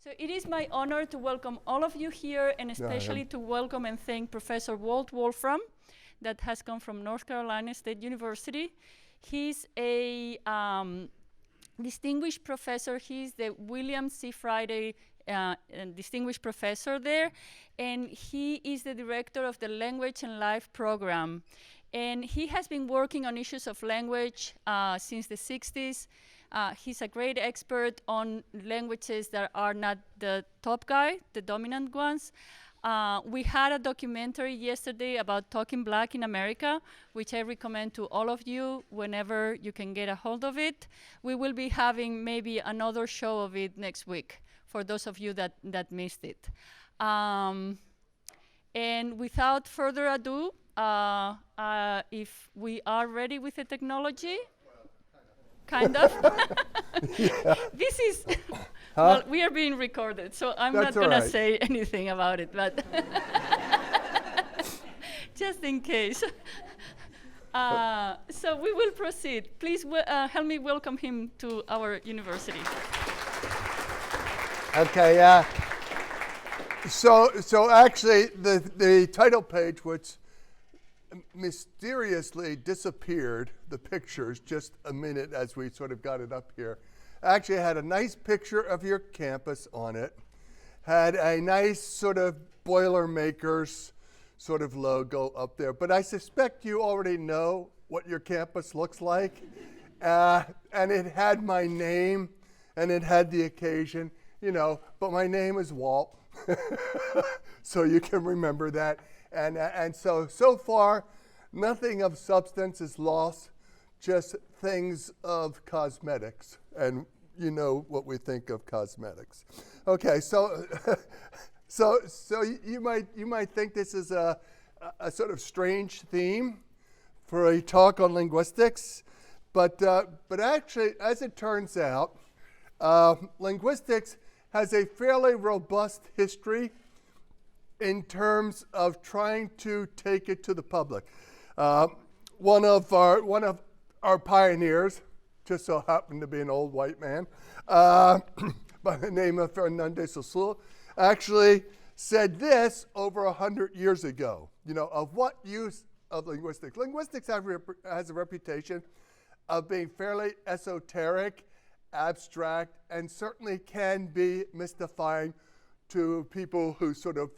So it is my honor to welcome all of you here, and especially to welcome and thank Professor Walt Wolfram, that has come from North Carolina State University. He's a distinguished professor. He's the William C. Friday distinguished professor there, and he is the director of the Language and Life program. And he has been working on issues of language since the 60s. He's a great expert on languages that are not the top guy, the dominant ones. We had a documentary yesterday about talking black in America, which I recommend to all of you whenever you can get a hold of it. We will be having maybe another show of it next week for those of you that missed it. And without further ado, if we are ready with the technology, kind of. Yeah. This is, Huh? well, we are being recorded, so I'm That's not going all to right. say anything about it, but just in case. So we will proceed. Please help me welcome him to our university. Okay, so actually the title page, which mysteriously disappeared, the pictures, just a minute as we sort of got it up here, actually had a nice picture of your campus on it, had a nice sort of Boilermakers sort of logo up there. But I suspect you already know what your campus looks like. And it had my name, and it had the occasion, you know, but my name is Walt, so you can remember that. And so far, nothing of substance is lost, just things of cosmetics. And you know what we think of cosmetics. Okay, so you might think this is a sort of strange theme for a talk on linguistics, but actually, as it turns out, linguistics has a fairly robust history in terms of trying to take it to the public. One of our pioneers, just so happened to be an old white man, by the name of Fernandez Saussure, actually said this over 100 years ago. You know, of what use of linguistics? Linguistics has a reputation of being fairly esoteric, abstract, and certainly can be mystifying to people who sort of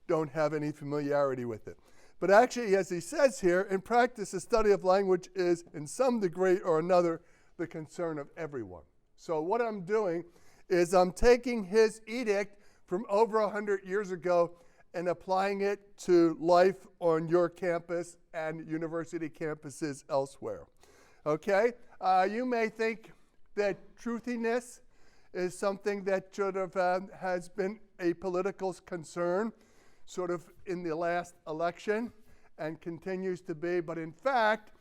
don't have any familiarity with it. But actually, as he says here, in practice, the study of language is, in some degree or another, the concern of everyone. So what I'm doing is I'm taking his edict from over 100 years ago and applying it to life on your campus and university campuses elsewhere. Okay? You may think that truthiness is something that sort of has been a political concern sort of in the last election and continues to be. But in fact,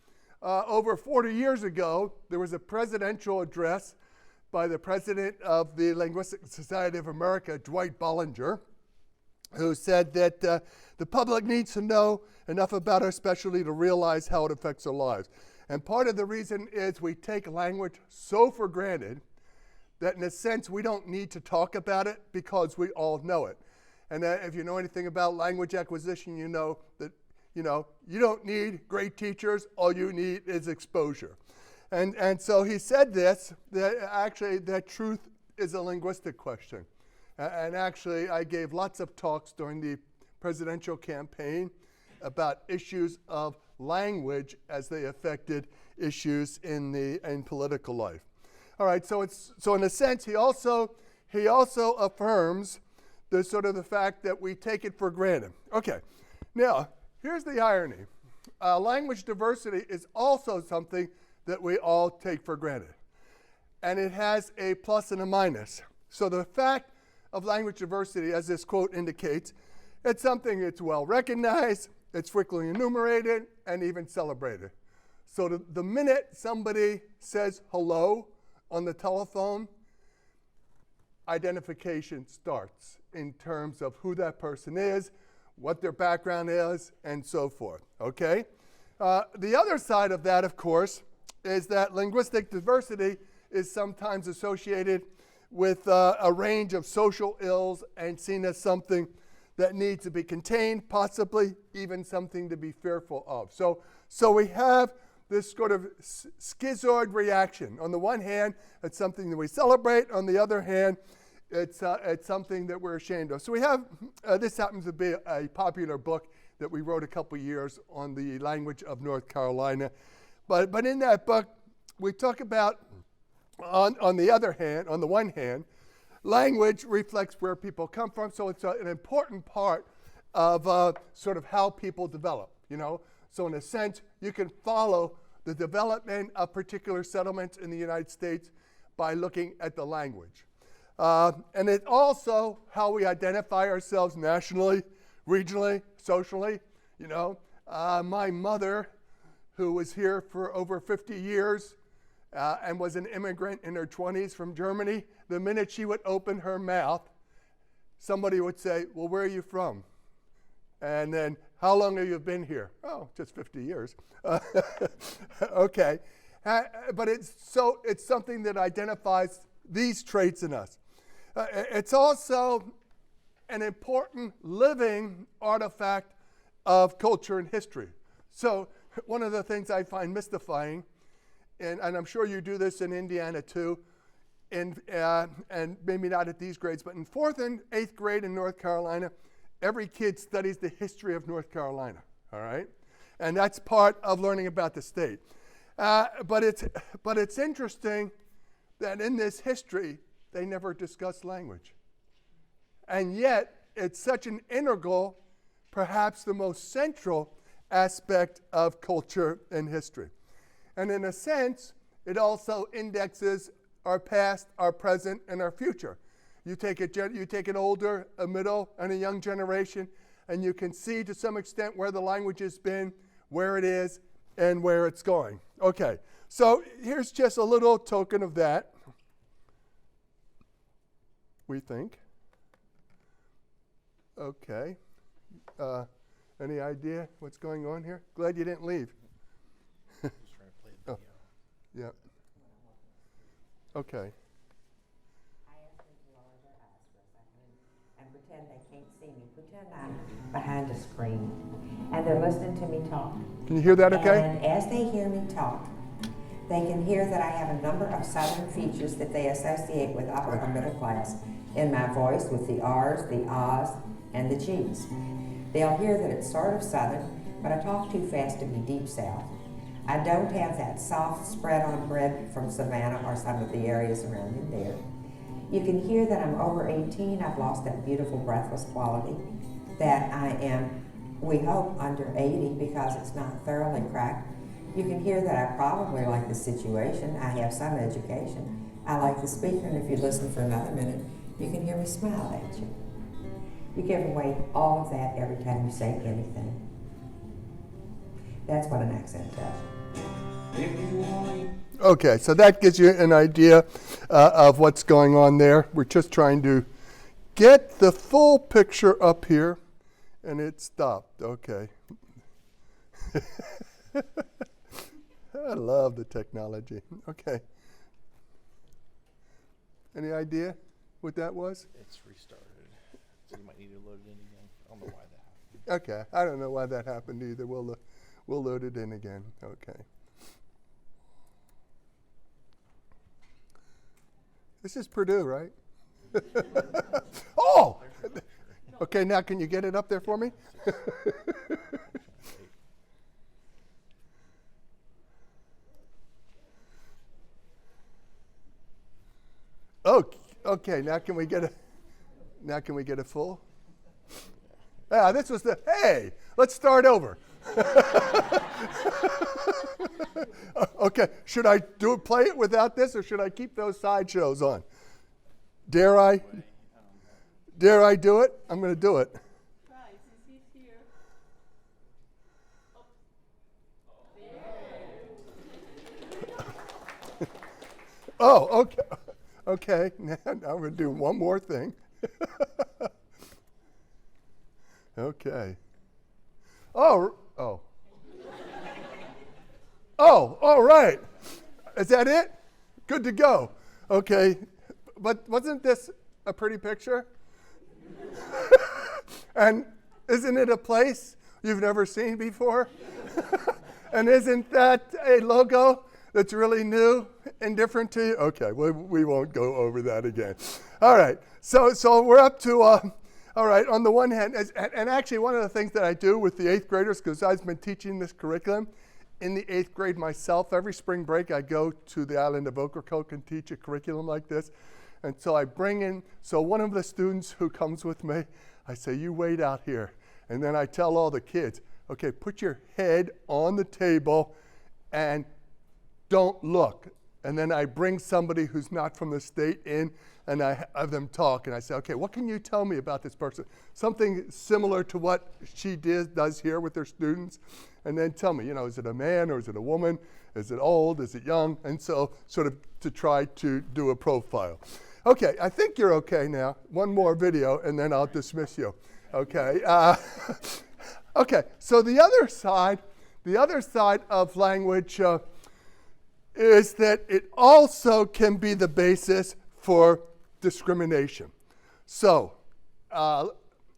over 40 years ago, there was a presidential address by the president of the Linguistic Society of America, Dwight Bollinger, who said that the public needs to know enough about our specialty to realize how it affects our lives. And part of the reason is we take language so for granted that in a sense we don't need to talk about it because we all know it. And if you know anything about language acquisition, you know that you don't need great teachers, all you need is exposure. And so he said this, that actually that truth is a linguistic question. And actually I gave lots of talks during the presidential campaign about issues of language as they affected issues in political life. All right, so in a sense he also affirms the sort of the fact that we take it for granted. Okay, now here's the irony. Language diversity is also something that we all take for granted. And it has a plus and a minus. So the fact of language diversity, as this quote indicates, it's something that's well recognized, it's frequently enumerated, and even celebrated. So the minute somebody says hello on the telephone, identification starts in terms of who that person is, what their background is, and so forth, okay? The other side of that, of course, is that linguistic diversity is sometimes associated with a range of social ills and seen as something that needs to be contained, possibly even something to be fearful of. So we have this sort of schizoid reaction. On the one hand, it's something that we celebrate. On the other hand, it's something that we're ashamed of. So we have, this happens to be a popular book that we wrote a couple years on the language of North Carolina. But in that book, we talk about, on the one hand, language reflects where people come from, so it's an important part of sort of how people develop, you know. So in a sense, you can follow the development of particular settlements in the United States by looking at the language. And it's also how we identify ourselves nationally, regionally, socially, you know. My mother, who was here for over 50 years and was an immigrant in her 20s from Germany, the minute she would open her mouth, somebody would say, well, where are you from? And then, how long have you been here? Oh, just 50 years. Okay. But it's something that identifies these traits in us. It's also an important living artifact of culture and history. So one of the things I find mystifying, and I'm sure you do this in Indiana too, and maybe not at these grades, but in 4th and 8th grade in North Carolina, every kid studies the history of North Carolina, all right? And that's part of learning about the state. But it's interesting that in this history, they never discuss language. And yet, it's such an integral, perhaps the most central aspect of culture and history. And in a sense, it also indexes our past, our present, and our future. You take an older, a middle, and a young generation, and you can see to some extent where the language has been, where it is, and where it's going. Okay, so here's just a little token of that, we think. Okay. Any idea what's going on here? Glad you didn't leave. Just trying to play the video. Yeah. Okay. I asked them to lower their eyes for a second and pretend they can't see me. Pretend I'm behind a screen and they're listening to me talk. Can you hear that okay? And as they hear me talk, they can hear that I have a number of Southern features that they associate with upper or middle class in my voice, with the R's, the Ah's, and the G's. They'll hear that it's sort of Southern, but I talk too fast to be Deep South. I don't have that soft spread-on bread from Savannah or some of the areas around in there. You can hear that I'm over 18. I've lost that beautiful breathless quality. That I am, we hope, under 80 because it's not thoroughly cracked. You can hear that I probably like the situation. I have some education. I like the speaker, and if you listen for another minute, you can hear me smile at you. You give away all of that every time you say anything. That's what an accent does. Okay, so that gives you an idea of what's going on there. We're just trying to get the full picture up here, and it stopped. Okay. I love the technology. Okay. Any idea what that was? It's restarted. So you might need to load it in again. I don't know why that happened. Okay, I don't know why that happened either. We'll load it in again. Okay. This is Purdue, right? Oh! Okay, now can you get it up there for me? Okay, now can we get a full? Yeah, this was hey, let's start over. Okay, should I play it without this, or should I keep those sideshows on? Dare I? Dare I do it? I'm going to do it. Try, since he's here. Oh, okay. Okay, now we're going to do one more thing. Okay. Oh. Oh, all right. Is that it? Good to go. Okay. but wasn't this a pretty picture? And isn't it a place you've never seen before? And isn't that a logo that's really new and different to you? Okay, we won't go over that again. All right, so we're up to, all right, on the one hand, and actually one of the things that I do with the 8th graders, because I've been teaching this curriculum in the 8th grade myself, every spring break I go to the island of Ocracoke and teach a curriculum like this. And so I bring in, so one of the students who comes with me, I say, you wait out here. And then I tell all the kids, okay, put your head on the table and don't look. And then I bring somebody who's not from the state in, and I have them talk. And I say, okay, what can you tell me about this person? Something similar to what she does here with her students. And then tell me, is it a man or is it a woman? Is it old? Is it young? And so sort of to try to do a profile. Okay, I think you're okay now. One more video, and then I'll dismiss you. Okay. Okay, so the other side of language is that it also can be the basis for discrimination. So,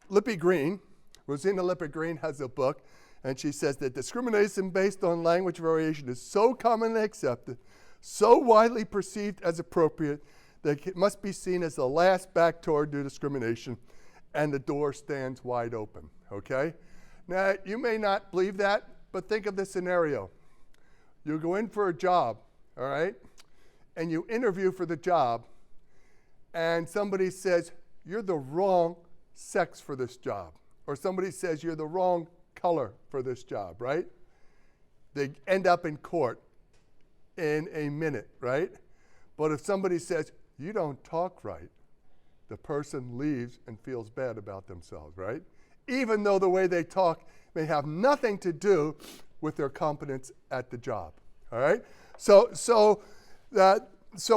Lippy Green, Rosina Lippy Green has a book, and she says that discrimination based on language variation is so commonly accepted, so widely perceived as appropriate, that it must be seen as the last back door to discrimination, and the door stands wide open, okay? Now, you may not believe that, but think of this scenario. You go in for a job, all right? And you interview for the job, and somebody says, you're the wrong sex for this job. Or somebody says, you're the wrong color for this job, right? They end up in court in a minute, right? But if somebody says, you don't talk right, the person leaves and feels bad about themselves, right? Even though the way they talk may have nothing to do with their competence at the job, all right? So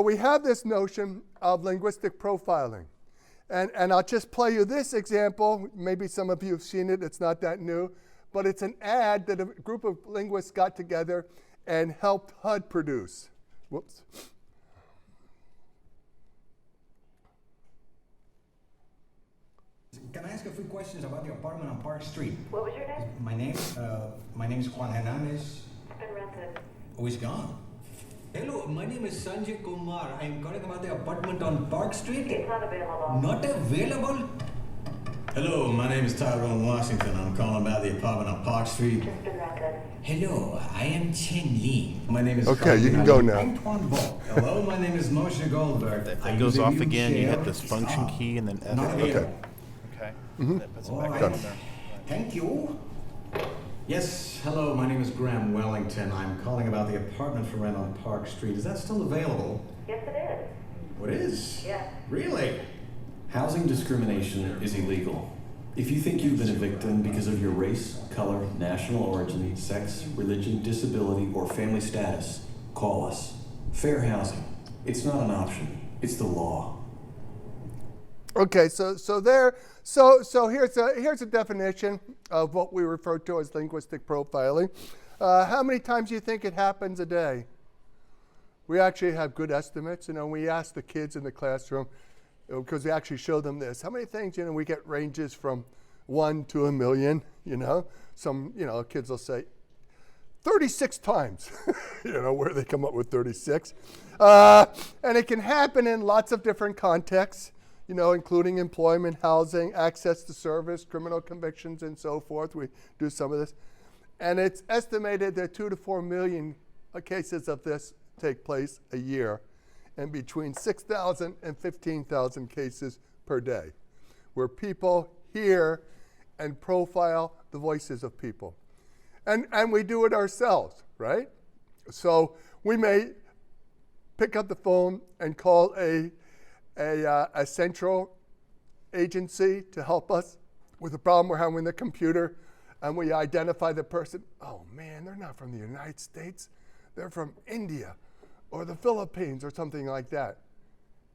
we have this notion of linguistic profiling. And I'll just play you this example. Maybe some of you have seen it. It's not that new. But it's an ad that a group of linguists got together and helped HUD produce. Whoops. Can I ask a few questions about the apartment on Park Street? What was your name? My name is Juan Hernandez. It's been rented. Oh, he's gone. Hello, my name is Sanjay Kumar. I'm calling about the apartment on Park Street. It's not available. Not available? Hello, my name is Tyrone Washington. I'm calling about the apartment on Park Street. It's been rented. Hello, I am Chen Li. My name is Okay, you can go now. Antoine Ball. Hello, my name is Moshe Goldberg. If I it goes use a off new again, you chair. hit this function key and then F. Not available. Okay. Okay. Mhm. That puts it All back right. on there. Thank you. Yes, hello, my name is Graham Wellington. I'm calling about the apartment for rent on Park Street. Is that still available? Yes, it is. What is? Yes. Really? Housing discrimination is illegal. If you think you've been a victim because of your race, color, national origin, sex, religion, disability, or family status, call us. Fair housing. It's not an option. It's the law. Okay, so here's a definition of what we refer to as linguistic profiling. How many times do you think it happens a day? We actually have good estimates. We ask the kids in the classroom, because we actually show them this. How many things, we get ranges from 1 to 1,000,000, Some, kids will say 36 times, where they come up with 36. And it can happen in lots of different contexts, including employment, housing, access to service, criminal convictions, and so forth. We do some of this. And it's estimated that 2 to 4 million cases of this take place a year, and between 6,000 and 15,000 cases per day, where people hear and profile the voices of people. And we do it ourselves, right? So we may pick up the phone and call a central agency to help us with a problem we're having with the computer, and we identify the person. Oh man, they're not from the United States. They're from India or the Philippines or something like that.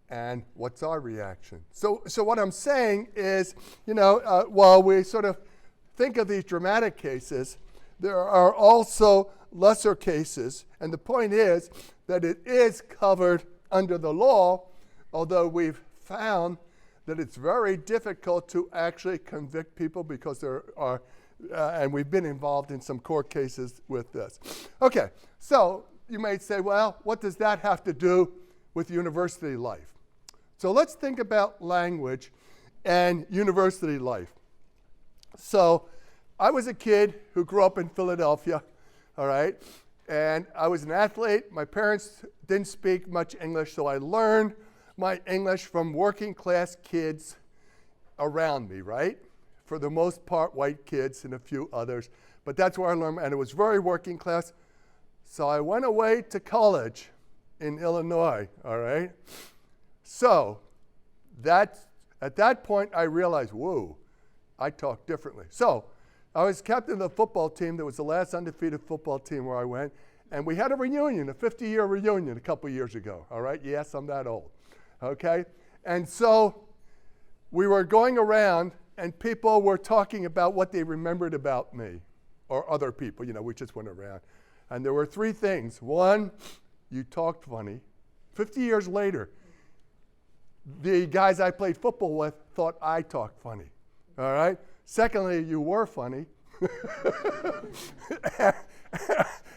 And what's our reaction? So what I'm saying is, while we sort of think of these dramatic cases, there are also lesser cases. And the point is that it is covered under the law, although we've found that it's very difficult to actually convict people because there are, and we've been involved in some court cases with this. Okay, so you may say, well, what does that have to do with university life? So let's think about language and university life. So I was a kid who grew up in Philadelphia, all right? And I was an athlete. My parents didn't speak much English, so I learned my English from working class kids around me, right? For the most part, white kids and a few others. But that's where I learned, and it was very working class. So I went away to college in Illinois, all right? So at that point, I realized, whoa, I talk differently. So I was captain of the football team. That was the last undefeated football team where I went. And we had a reunion, a 50-year reunion a couple years ago, all right? Yes, I'm that old, okay? And so we were going around, and people were talking about what they remembered about me or other people. You know, we just went around. And there were three things. One, you talked funny. 50 years later, the guys I played football with thought I talked funny, all right? Secondly, you were funny.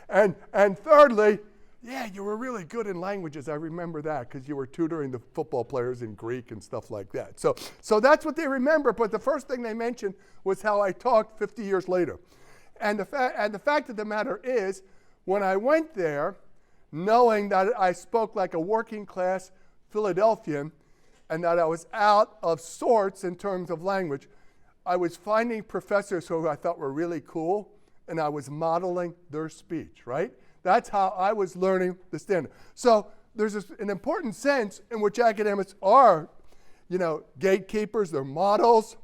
and thirdly, yeah, you were really good in languages. I remember that because you were tutoring the football players in Greek and stuff like that. So that's what they remember. But the first thing they mentioned was how I talked 50 years later. And the fact of the matter is, when I went there, knowing that I spoke like a working class Philadelphian and that I was out of sorts in terms of language, I was finding professors who I thought were really cool, and I was modeling their speech, right? That's how I was learning the standard. So there's an important sense in which academics are, gatekeepers, they're models.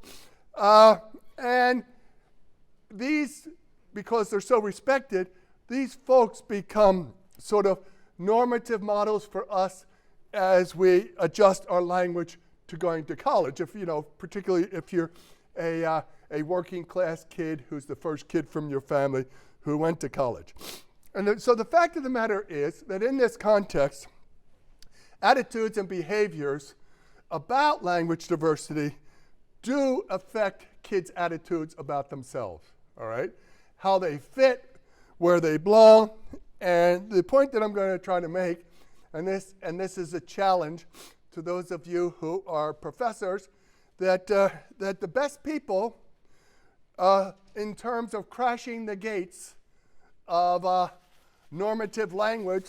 And these, because they're so respected, these folks become sort of normative models for us as we adjust our language to going to college. If, particularly if you're a working class kid who's the first kid from your family who went to college. And so the fact of the matter is that in this context, attitudes and behaviors about language diversity do affect kids' attitudes about themselves, all right? How they fit, where they belong. And the point that I'm going to try to make, and this is a challenge to those of you who are professors, that the best people in terms of crashing the gates of normative language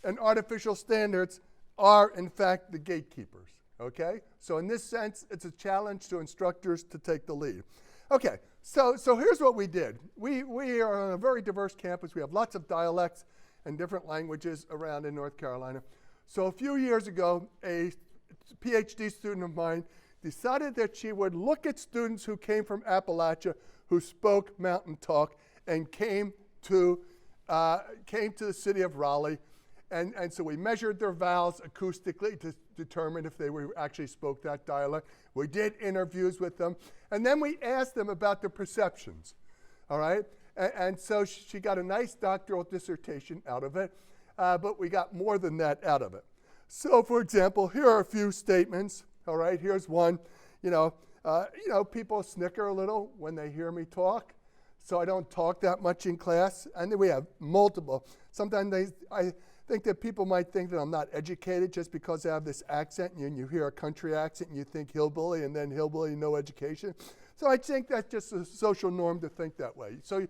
and artificial standards are, in fact, the gatekeepers, okay? So in this sense, it's a challenge to instructors to take the lead. Okay, so here's what we did. We are on a very diverse campus. We have lots of dialects and different languages around in North Carolina. So a few years ago, a PhD student of mine decided that she would look at students who came from Appalachia who spoke mountain talk and came to the city of Raleigh. And so we measured their vowels acoustically to determine if they actually spoke that dialect. We did interviews with them. And then we asked them about their perceptions, all right? And so she got a nice doctoral dissertation out of it, but we got more than that out of it. So, for example, here are a few statements, all right? Here's one. People snicker a little when they hear me talk, so I don't talk that much in class. And then we have multiple. Sometimes I think that people might think that I'm not educated just because I have this accent, and you hear a country accent and you think hillbilly, and then hillbilly, no education. So I think that's just a social norm to think that way. So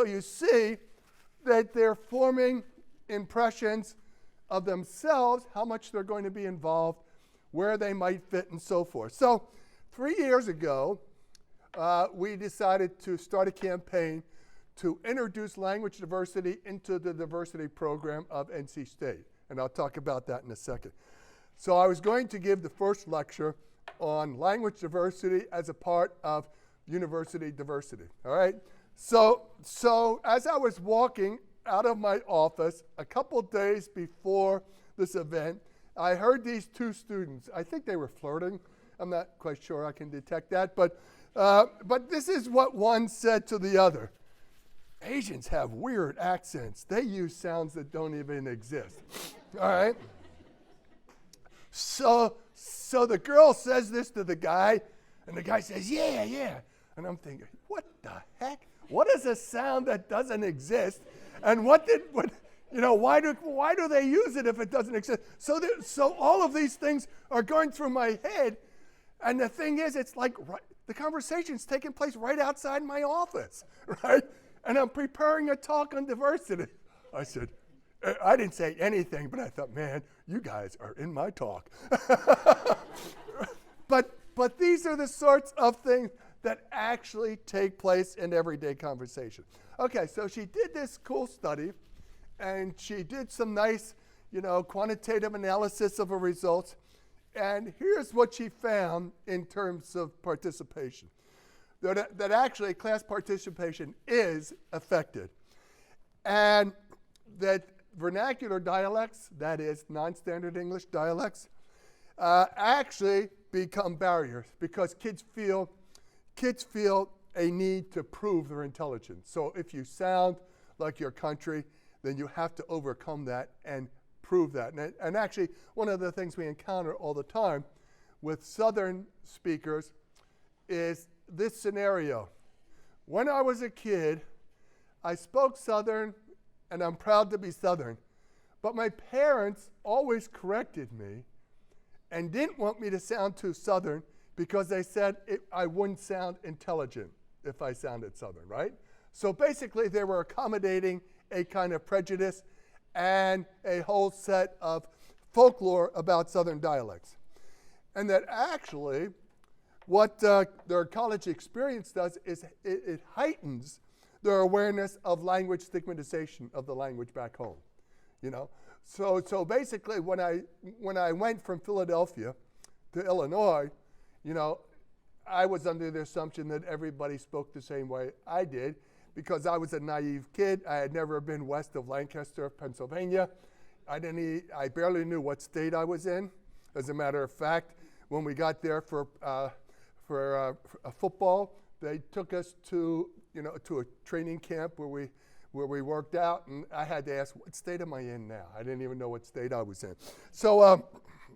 you see that they're forming impressions of themselves, how much they're going to be involved, where they might fit, and so forth. So 3 years ago, we decided to start a campaign to introduce language diversity into the diversity program of NC State. And I'll talk about that in a second. So I was going to give the first lecture on language diversity as a part of university diversity, all right? So as I was walking out of my office a couple days before this event, I heard these two students. I think they were flirting. I'm not quite sure I can detect that, but this is what one said to the other. Asians have weird accents. They use sounds that don't even exist. All right? So the girl says this to the guy, and the guy says, yeah, yeah. And I'm thinking, what the heck? What is a sound that doesn't exist? And why do they use it if it doesn't exist? So all of these things are going through my head. And the thing is, it's like the conversation's taking place right outside my office, right? And I'm preparing a talk on diversity. I said, I didn't say anything, but I thought, man, you guys are in my talk. But these are the sorts of things that actually take place in everyday conversation. Okay, so she did this cool study, and she did some nice, quantitative analysis of her results. And here's what she found in terms of participation. That actually class participation is affected. And that vernacular dialects, that is non-standard English dialects, actually become barriers because kids feel a need to prove their intelligence. So if you sound like your country, then you have to overcome that and prove that. And actually, one of the things we encounter all the time with Southern speakers is this scenario. When I was a kid, I spoke Southern, and I'm proud to be Southern, but my parents always corrected me and didn't want me to sound too Southern because they said I wouldn't sound intelligent if I sounded Southern, right? So basically, they were accommodating a kind of prejudice and a whole set of folklore about Southern dialects. And that actually, what their college experience does is it heightens their awareness of language stigmatization of the language back home. So basically, when I went from Philadelphia to Illinois, I was under the assumption that everybody spoke the same way I did because I was a naive kid. I had never been west of Lancaster, Pennsylvania. I barely knew what state I was in. As a matter of fact, when we got there for a football, they took us to a training camp where we worked out, and I had to ask, what state am I in now? I didn't even know what state I was in. So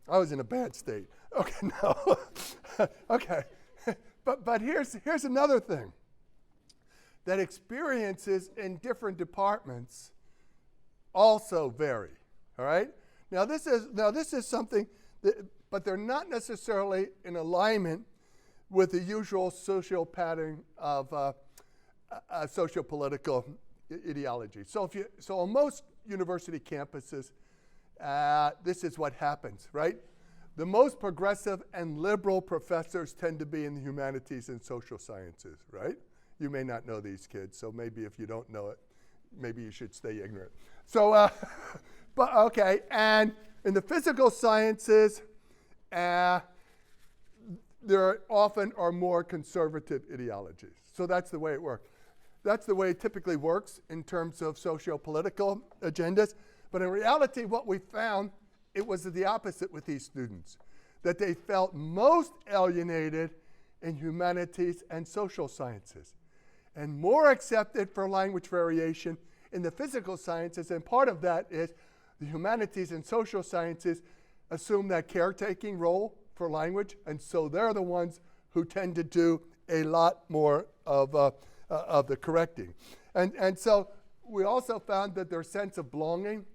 I was in a bad state. Okay, no. Okay. But here's another thing. That experiences in different departments also vary. All right? Now this is something but they're not necessarily in alignment with the usual social pattern of socio-political ideology. So on most university campuses, this is what happens, right? The most progressive and liberal professors tend to be in the humanities and social sciences, right? You may not know these kids, so maybe if you don't know it, maybe you should stay ignorant. So, but okay, and in the physical sciences, there often are more conservative ideologies. So that's the way it works. That's the way it typically works in terms of socio-political agendas. But in reality, what we found, it was the opposite with these students, that they felt most alienated in humanities and social sciences, and more accepted for language variation in the physical sciences. And part of that is the humanities and social sciences assume that caretaking role for language, and so they're the ones who tend to do a lot more of the correcting. And so we also found that their sense of belonging,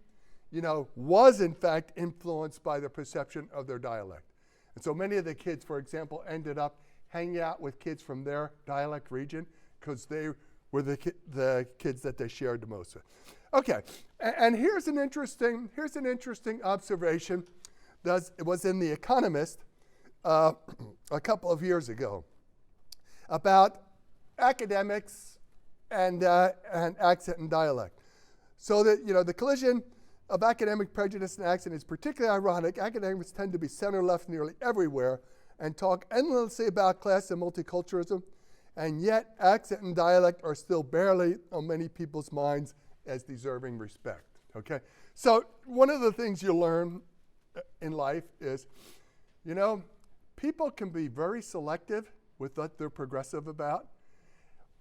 was in fact influenced by the perception of their dialect. And so many of the kids, for example, ended up hanging out with kids from their dialect region because they were the kids that they shared the most with. Okay, and here's an interesting observation that was in The Economist a couple of years ago about academics and accent and dialect. So that the collision of academic prejudice and accent is particularly ironic. Academics tend to be center-left nearly everywhere and talk endlessly about class and multiculturalism, and yet accent and dialect are still barely on many people's minds as deserving respect. Okay, so one of the things you learn in life is, people can be very selective with what they're progressive about,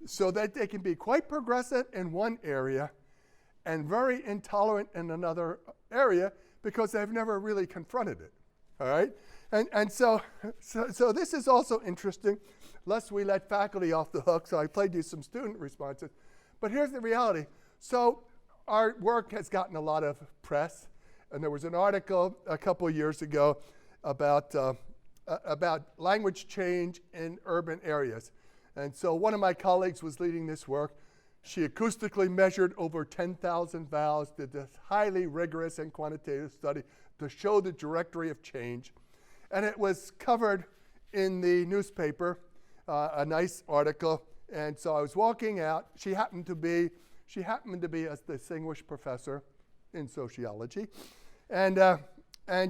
so that they can be quite progressive in one area and very intolerant in another area because they've never really confronted it. All right? And so this is also interesting, lest we let faculty off the hook, so I played you some student responses. But here's the reality. So our work has gotten a lot of press, and there was an article a couple of years ago about language change in urban areas. And so one of my colleagues was leading this work. She acoustically measured over 10,000 vowels, did this highly rigorous and quantitative study to show the trajectory of change. And it was covered in the newspaper, a nice article. And so I was walking out. She happened to be a distinguished professor in sociology. And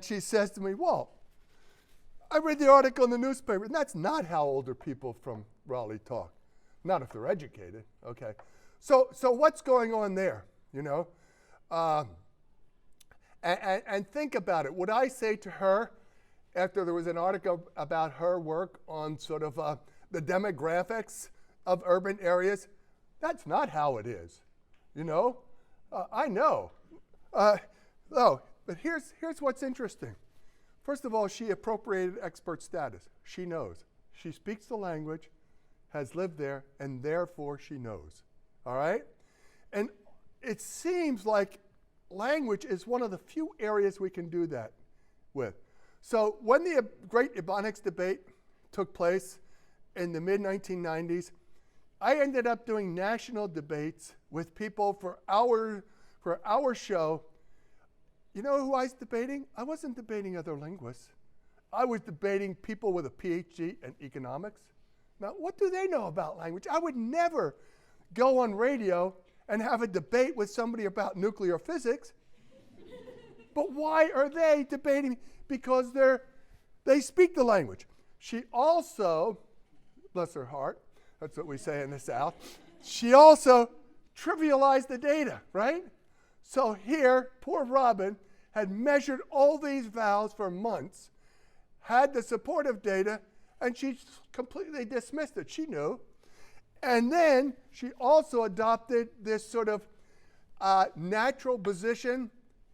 she says to me, Walt, I read the article in the newspaper, and that's not how older people from Raleigh talk. Not if they're educated, okay? So what's going on there, you know? And think about it. Would I say to her, after there was an article about her work on sort of the demographics of urban areas, that's not how it is, you know? I know. But here's what's interesting. First of all, she appropriated expert status. She knows. She speaks the language, has lived there, and therefore she knows. All right? And it seems like language is one of the few areas we can do that with. So when the great Ebonics debate took place in the mid-1990s, I ended up doing national debates with people for our show. You know who I was debating? I wasn't debating other linguists. I was debating people with a PhD in economics. Now, what do they know about language? I would never go on radio and have a debate with somebody about nuclear physics. But why are they debating? Because they speak the language. She also, bless her heart, that's what we say in the South, she also trivialized the data, right? So here, poor Robin had measured all these vowels for months, had the supportive data, and she completely dismissed it. She knew. And then she also adopted this sort of natural position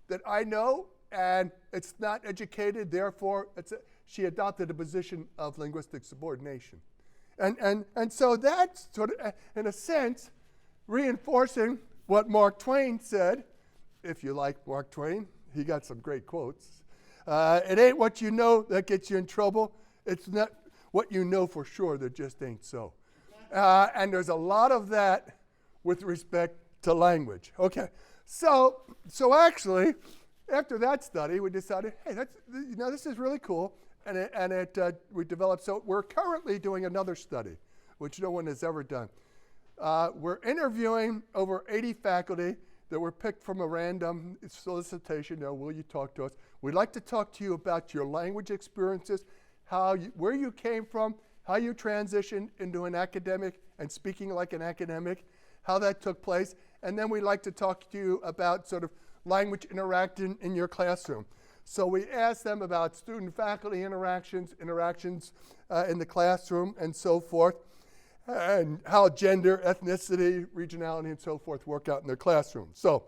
that I know, and it's not educated, therefore she adopted a position of linguistic subordination. And so that's sort of, in a sense, reinforcing what Mark Twain said. If you like Mark Twain, he got some great quotes. It ain't what you know that gets you in trouble. It's not what you know for sure that just ain't so. And there's a lot of that with respect to language. Okay, so actually, after that study, we decided, hey, this is really cool, and we developed. So we're currently doing another study, which no one has ever done. We're interviewing over 80 faculty that were picked from a random solicitation. Will you talk to us? We'd like to talk to you about your language experiences, where you came from, how you transitioned into an academic and speaking like an academic, how that took place, and then we'd like to talk to you about sort of language interaction in your classroom. So we asked them about student-faculty interactions in the classroom, and so forth, and how gender, ethnicity, regionality, and so forth work out in their classroom. So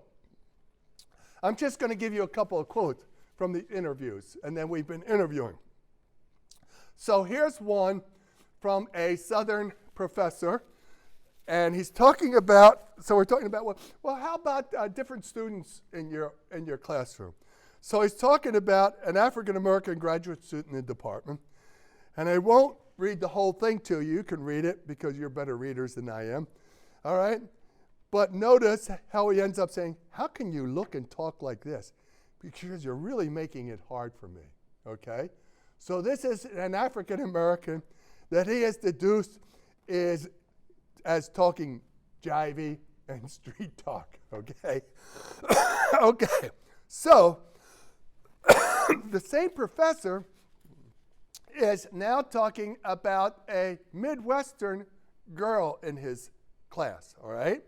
I'm just going to give you a couple of quotes from the interviews, and then we've been interviewing. So here's one from a Southern professor, and he's talking about, so we're talking about, well, how about different students in your classroom? So he's talking about an African-American graduate student in the department, and I won't read the whole thing to you. You can read it because you're better readers than I am, all right? But notice how he ends up saying, how can you look and talk like this? Because you're really making it hard for me, okay? So this is an African-American that he has deduced is as talking jivey and street talk, okay? Okay, so the same professor is now talking about a Midwestern girl in his class, all right?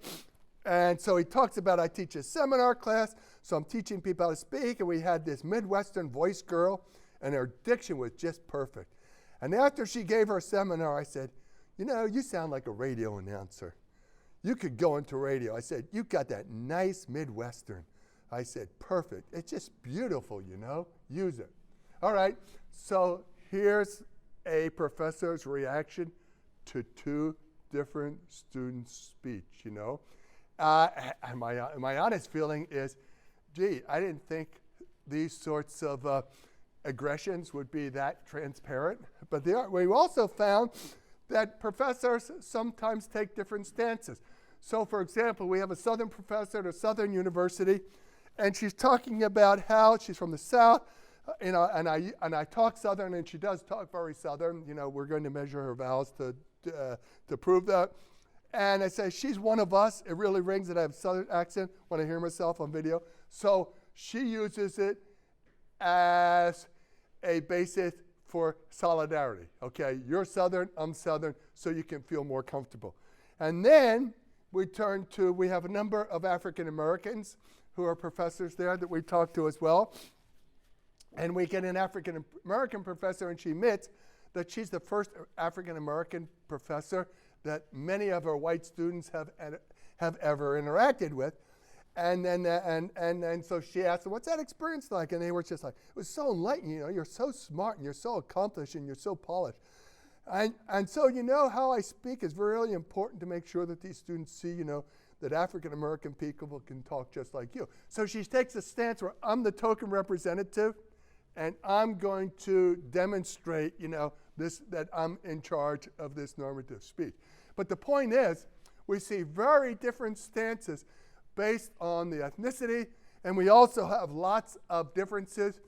And so he talks about, I teach a seminar class, so I'm teaching people how to speak, and we had this Midwestern voice girl, and her diction was just perfect. And after she gave her seminar, I said, you sound like a radio announcer. You could go into radio. I said, you got that nice Midwestern. I said, perfect. It's just beautiful, use it. All right, so here's a professor's reaction to two different students' speech, you know. And my honest feeling is, gee, I didn't think these sorts of aggressions would be that transparent, but they are. We also found that professors sometimes take different stances. So, for example, we have a Southern professor at a Southern university, and she's talking about how she's from the South, and I talk Southern, and she does talk very Southern. You know, we're going to measure her vowels to prove that. And I say, she's one of us. It really rings that I have a Southern accent when I hear myself on video. So she uses it as a basis for solidarity. Okay, you're Southern, I'm Southern, so you can feel more comfortable. And then we have a number of African Americans who are professors there that we talk to as well. And we get an African American professor, and she admits that she's the first African American professor that many of her white students have ever interacted with. And then so she asked them, what's that experience like? And they were just like, it was so enlightening, you know, you're so smart and you're so accomplished and you're so polished. And so, you know, how I speak is really important to make sure that these students see, you know, that African American people can talk just like you. So she takes a stance where I'm the token representative, and I'm going to demonstrate, you know, that I'm in charge of this normative speech. But the point is, we see very different stances based on the ethnicity, and we also have lots of differences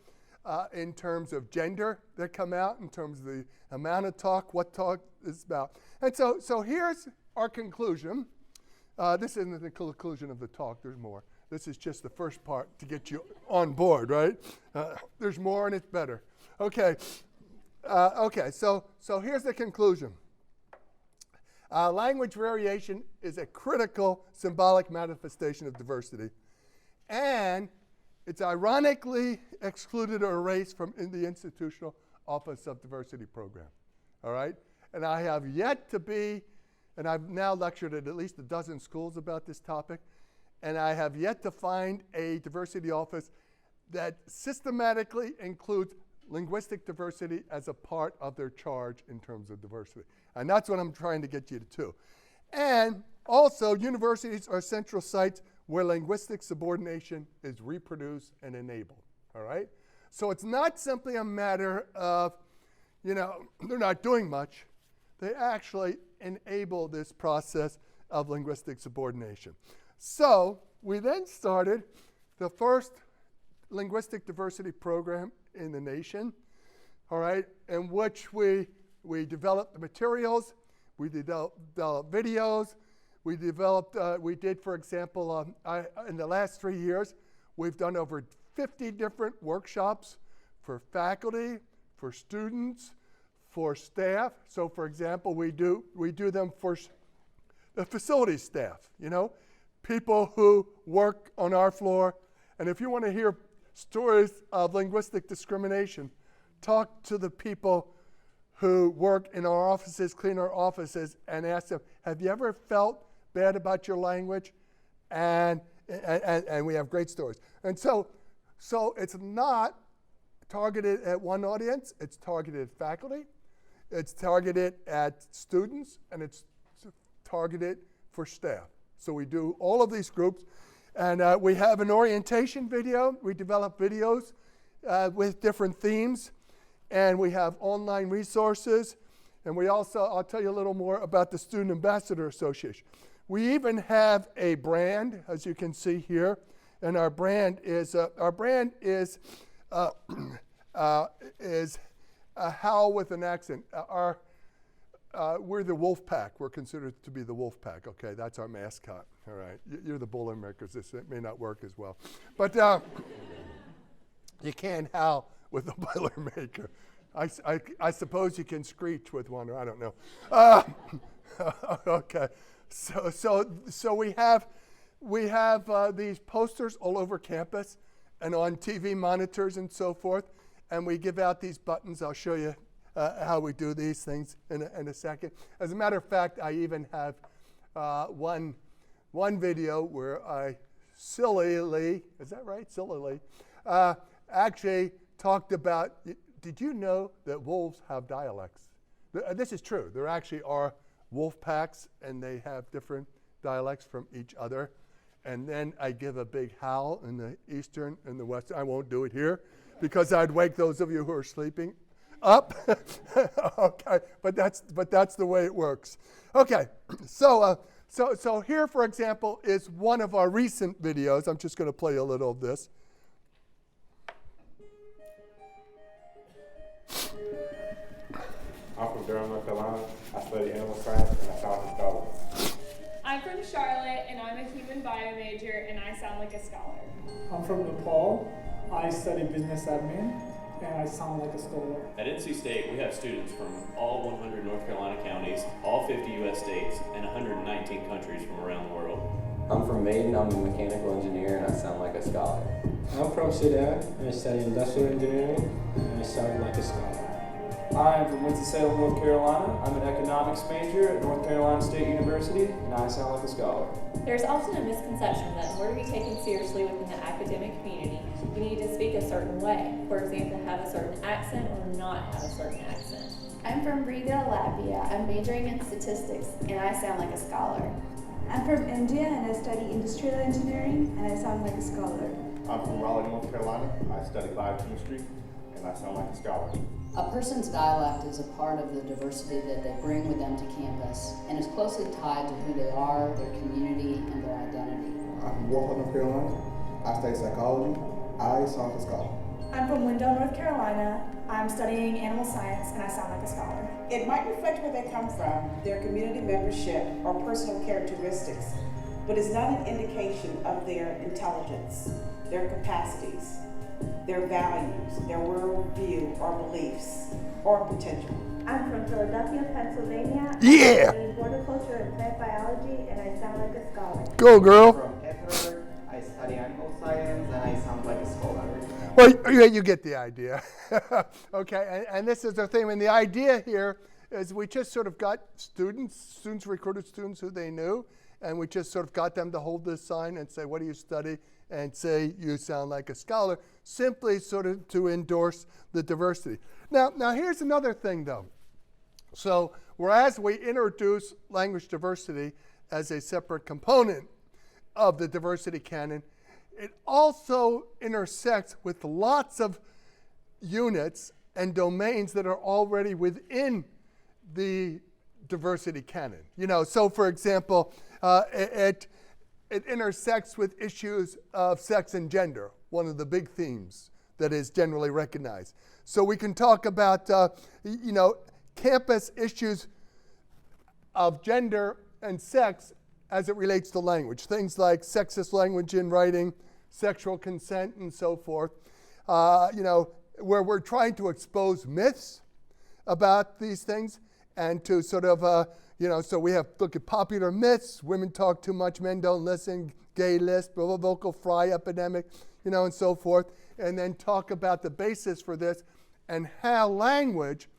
in terms of gender that come out, in terms of the amount of talk, what talk is about. And so here's our conclusion. This isn't the conclusion of the talk, there's more. This is just the first part to get you on board, right? There's more and it's better. Okay, so here's the conclusion. Language variation is a critical symbolic manifestation of diversity, and it's ironically excluded or erased from in the Institutional Office of Diversity Program, all right? And I have yet to be, and I've now lectured at least a dozen schools about this topic, and I have yet to find a diversity office that systematically includes linguistic diversity as a part of their charge in terms of diversity. And that's what I'm trying to get you to. And also, universities are central sites where linguistic subordination is reproduced and enabled, all right? So it's not simply a matter of, you know, they're not doing much. They actually enable this process of linguistic subordination. So we then started the first linguistic diversity program in the nation, all right, in which we developed the materials, we developed videos, we did, for example, in the last 3 years, we've done over 50 different workshops for faculty, for students, for staff. So, for example, we do them for the facility staff, you know, people who work on our floor. And if you want to hear stories of linguistic discrimination, talk to the people who work in our offices, clean our offices, and ask them, have you ever felt bad about your language? And we have great stories. And so it's not targeted at one audience, it's targeted at faculty, it's targeted at students, and it's targeted for staff. So we do all of these groups, and we have an orientation video. We develop videos with different themes, and we have online resources, and we also, I'll tell you a little more about the Student Ambassador Association. We even have a brand, as you can see here, and our brand is a howl with an accent. We're the wolf pack. We're considered to be the wolf pack. Okay, that's our mascot. All right, you're the Boilermakers. This may not work as well, but you can't howl with a Boilermaker. I suppose you can screech with one. I don't know. Okay, so we have these posters all over campus and on TV monitors and so forth, and we give out these buttons. I'll show you how we do these things in a second. As a matter of fact, I even have one video where I sillily, is that right? Sillily, actually talked about did you know that wolves have dialects? This is true. There actually are wolf packs, and they have different dialects from each other. And then I give a big howl in the eastern and the western. I won't do it here because I'd wake those of you who are sleeping up. Okay, but that's the way it works. Okay, so here, for example, is one of our recent videos. I'm just going to play a little of this. I'm from Durham, North Carolina. I study animal science and I sound like a scholar. I'm from Charlotte and I'm a human bio major and I sound like a scholar. I'm from Nepal. I study business admin and I sound like a scholar. At NC State, we have students from all 100 North Carolina counties, all 50 U.S. states, and 119 countries from around the world. I'm from Maiden. I'm a mechanical engineer and I sound like a scholar. I'm from Sudan. I study industrial engineering and I sound like a scholar. I'm from Winston-Salem, North Carolina. I'm an economics major at North Carolina State University, and I sound like a scholar. There's often a misconception that in order to be taken seriously within the academic community, you need to speak a certain way. For example, have a certain accent or not have a certain accent. I'm from Riga, Latvia. I'm majoring in statistics, and I sound like a scholar. I'm from India, and I study industrial engineering, and I sound like a scholar. I'm from Raleigh, North Carolina. I study biochemistry, and I sound like a scholar. A person's dialect is a part of the diversity that they bring with them to campus and is closely tied to who they are, their community, and their identity. I'm from Walker, North Carolina. I study psychology. I sound like a scholar. I'm from Wendell, North Carolina. I'm studying animal science and I sound like a scholar. It might reflect where they come from, their community membership, or personal characteristics, but it's not an indication of their intelligence, their capacities, their values, their worldview or beliefs, or potential. I'm from Philadelphia, Pennsylvania. Yeah! I study horticulture and plant biology, and I sound like a scholar. Go, girl! I'm from Edinburgh. I study animal science, and I sound like a scholar. Well, you get the idea. Okay, and this is the thing. And the idea here is we just sort of got students recruited students who they knew, and we just sort of got them to hold this sign and say, what do you study? And say, you sound like a scholar, simply sort of to endorse the diversity. Now here's another thing, though. So whereas we introduce language diversity as a separate component of the diversity canon, it also intersects with lots of units and domains that are already within the diversity canon. You know, so for example, it intersects with issues of sex and gender, one of the big themes that is generally recognized. So we can talk about, campus issues of gender and sex as it relates to language. Things like sexist language in writing, sexual consent, and so forth. Where we're trying to expose myths about these things and to sort of, so we have look at popular myths, women talk too much, men don't listen, gay lisp, vocal fry epidemic, and so forth, and then talk about the basis for this and how language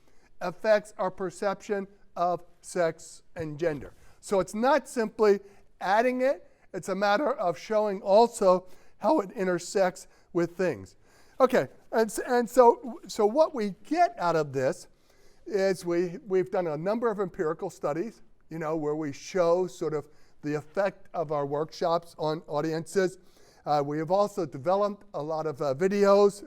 affects our perception of sex and gender. So it's not simply adding it, it's a matter of showing also how it intersects with things. Okay, and so what we get out of this is we've done a number of empirical studies, where we show sort of the effect of our workshops on audiences. We have also developed a lot of videos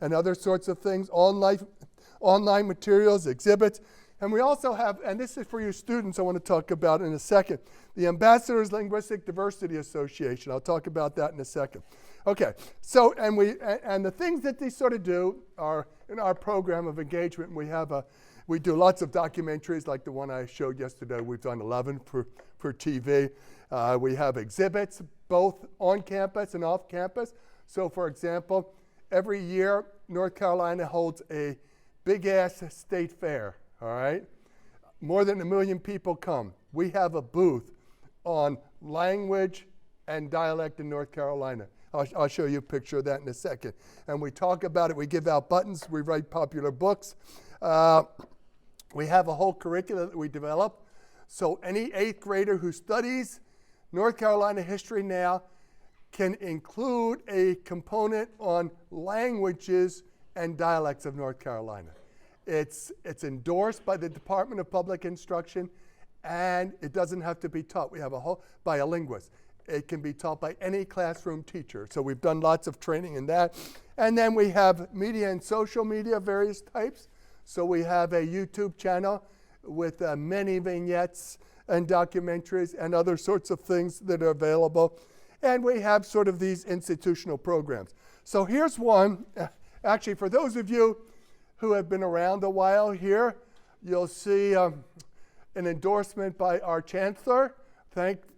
and other sorts of things, online materials, exhibits. And we also have, and this is for you students I want to talk about in a second, the Ambassadors Linguistic Diversity Association. I'll talk about that in a second. Okay, so, and the things that they sort of do are in our program of engagement. We do lots of documentaries like the one I showed yesterday. We've done 11 for TV. We have exhibits both on campus and off campus. So for example, every year North Carolina holds a big-ass state fair, all right? More than 1 million people come. We have a booth on language and dialect in North Carolina. I'll show you a picture of that in a second. And we talk about it. We give out buttons. We write popular books. We have a whole curriculum that we develop. So any 8th grader who studies North Carolina history now can include a component on languages and Dialects of North Carolina. It's endorsed by the Department of Public Instruction, and it doesn't have to be taught. We have by a linguist. It can be taught by any classroom teacher. So we've done lots of training in that. And then we have media and social media, various types. So we have a YouTube channel with many vignettes and documentaries and other sorts of things that are available. And we have sort of these institutional programs. So here's one. Actually, for those of you who have been around a while here, you'll see an endorsement by our chancellor.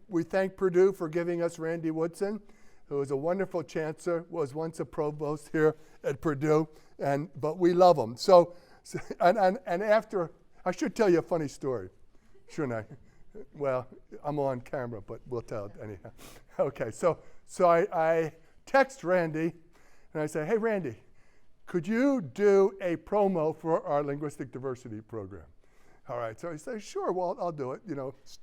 We thank Purdue for giving us Randy Woodson, who is a wonderful chancellor, was once a provost here at Purdue, but we love him. And after, I should tell you a funny story, shouldn't I? Well, I'm on camera, but we'll tell it anyhow. Okay, so I text Randy, and I say, hey, Randy, could you do a promo for our linguistic diversity program? All right, so he says, sure, well, I'll do it.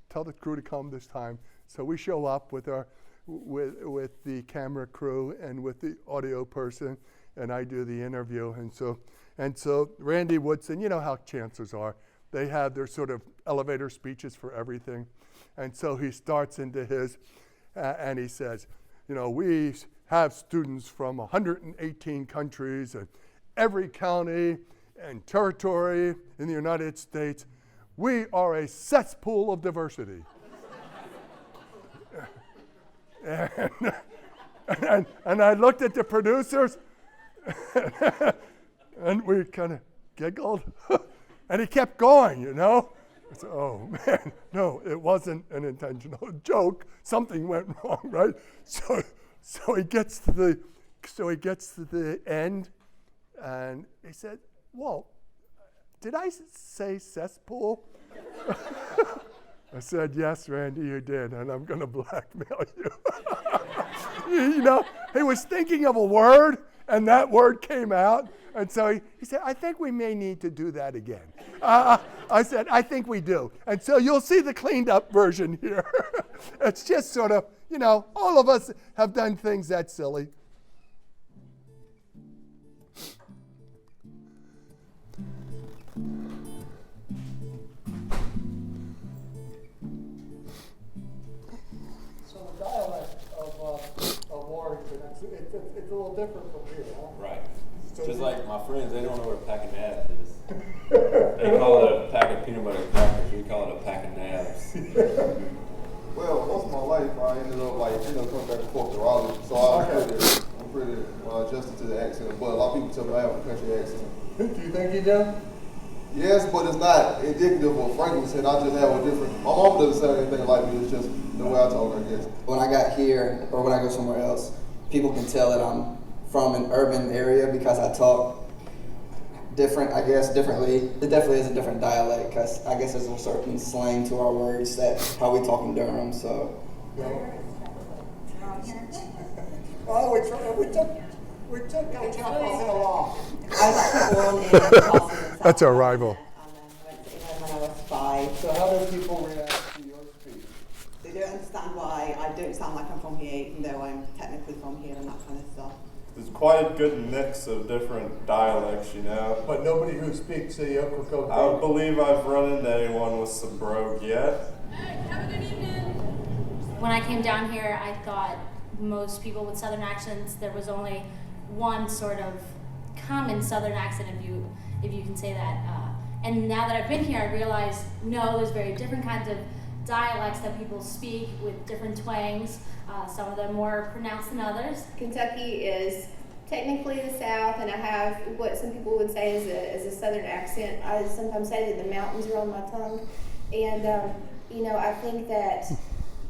Tell the crew to come this time. So we show up with the camera crew and with the audio person, and I do the interview. And so Randy Woodson, you know how chancellors are. They have their sort of elevator speeches for everything. And so he starts into his, and he says, we have students from 118 countries and every county and territory in the United States. We are a cesspool of diversity. and I looked at the producers, and we kind of giggled, and he kept going, I said, oh man, no, it wasn't an intentional joke. Something went wrong, right? So he gets to the end, and he said, Walt, did I say cesspool? I said, yes, Randy, you did, and I'm going to blackmail you. He was thinking of a word, and that word came out, and so he said, I think we may need to do that again. I said, I think we do. And so you'll see the cleaned up version here. It's just sort of, all of us have done things that silly. It's a little different from here, huh? Right. Just like my friends, they don't know what a pack of nabs is. They call it a pack of peanut butter crackers. We call it a pack of nabs. Well, most of my life, I ended up coming back and forth to Raleigh, so I'm pretty adjusted to the accent. But a lot of people tell me I have a country accent. Do you think you do? Yes, but it's not indicative of Franklin's, and I just have a different. My mom doesn't sound anything like me. It's just the way I talk, I guess. When I got here, or when I go somewhere else, people can tell that I'm from an urban area because I talk differently. It definitely is a different dialect because I guess there's a certain slang to our words that how we talk in Durham, so. Well, we took Chapel Hill off. I was born in Boston. That's our rival. When I was 5. So how do people react to your speech? They don't understand why I don't sound like I'm from here, even though I'm technically from here and that kind of stuff. There's quite a good mix of different dialects, But nobody who speaks the Ocracoke. I don't believe I've run into anyone with some brogue yet. Hey, have a good evening. When I came down here, I thought most people with Southern accents, there was only one sort of common Southern accent, if you can say that. And now that I've been here, I realize, no, there's very different kinds of dialects that people speak with different twangs. Some of them more pronounced than others. Kentucky is technically the South, and I have what some people would say is a Southern accent. I sometimes say that the mountains are on my tongue. And, I think that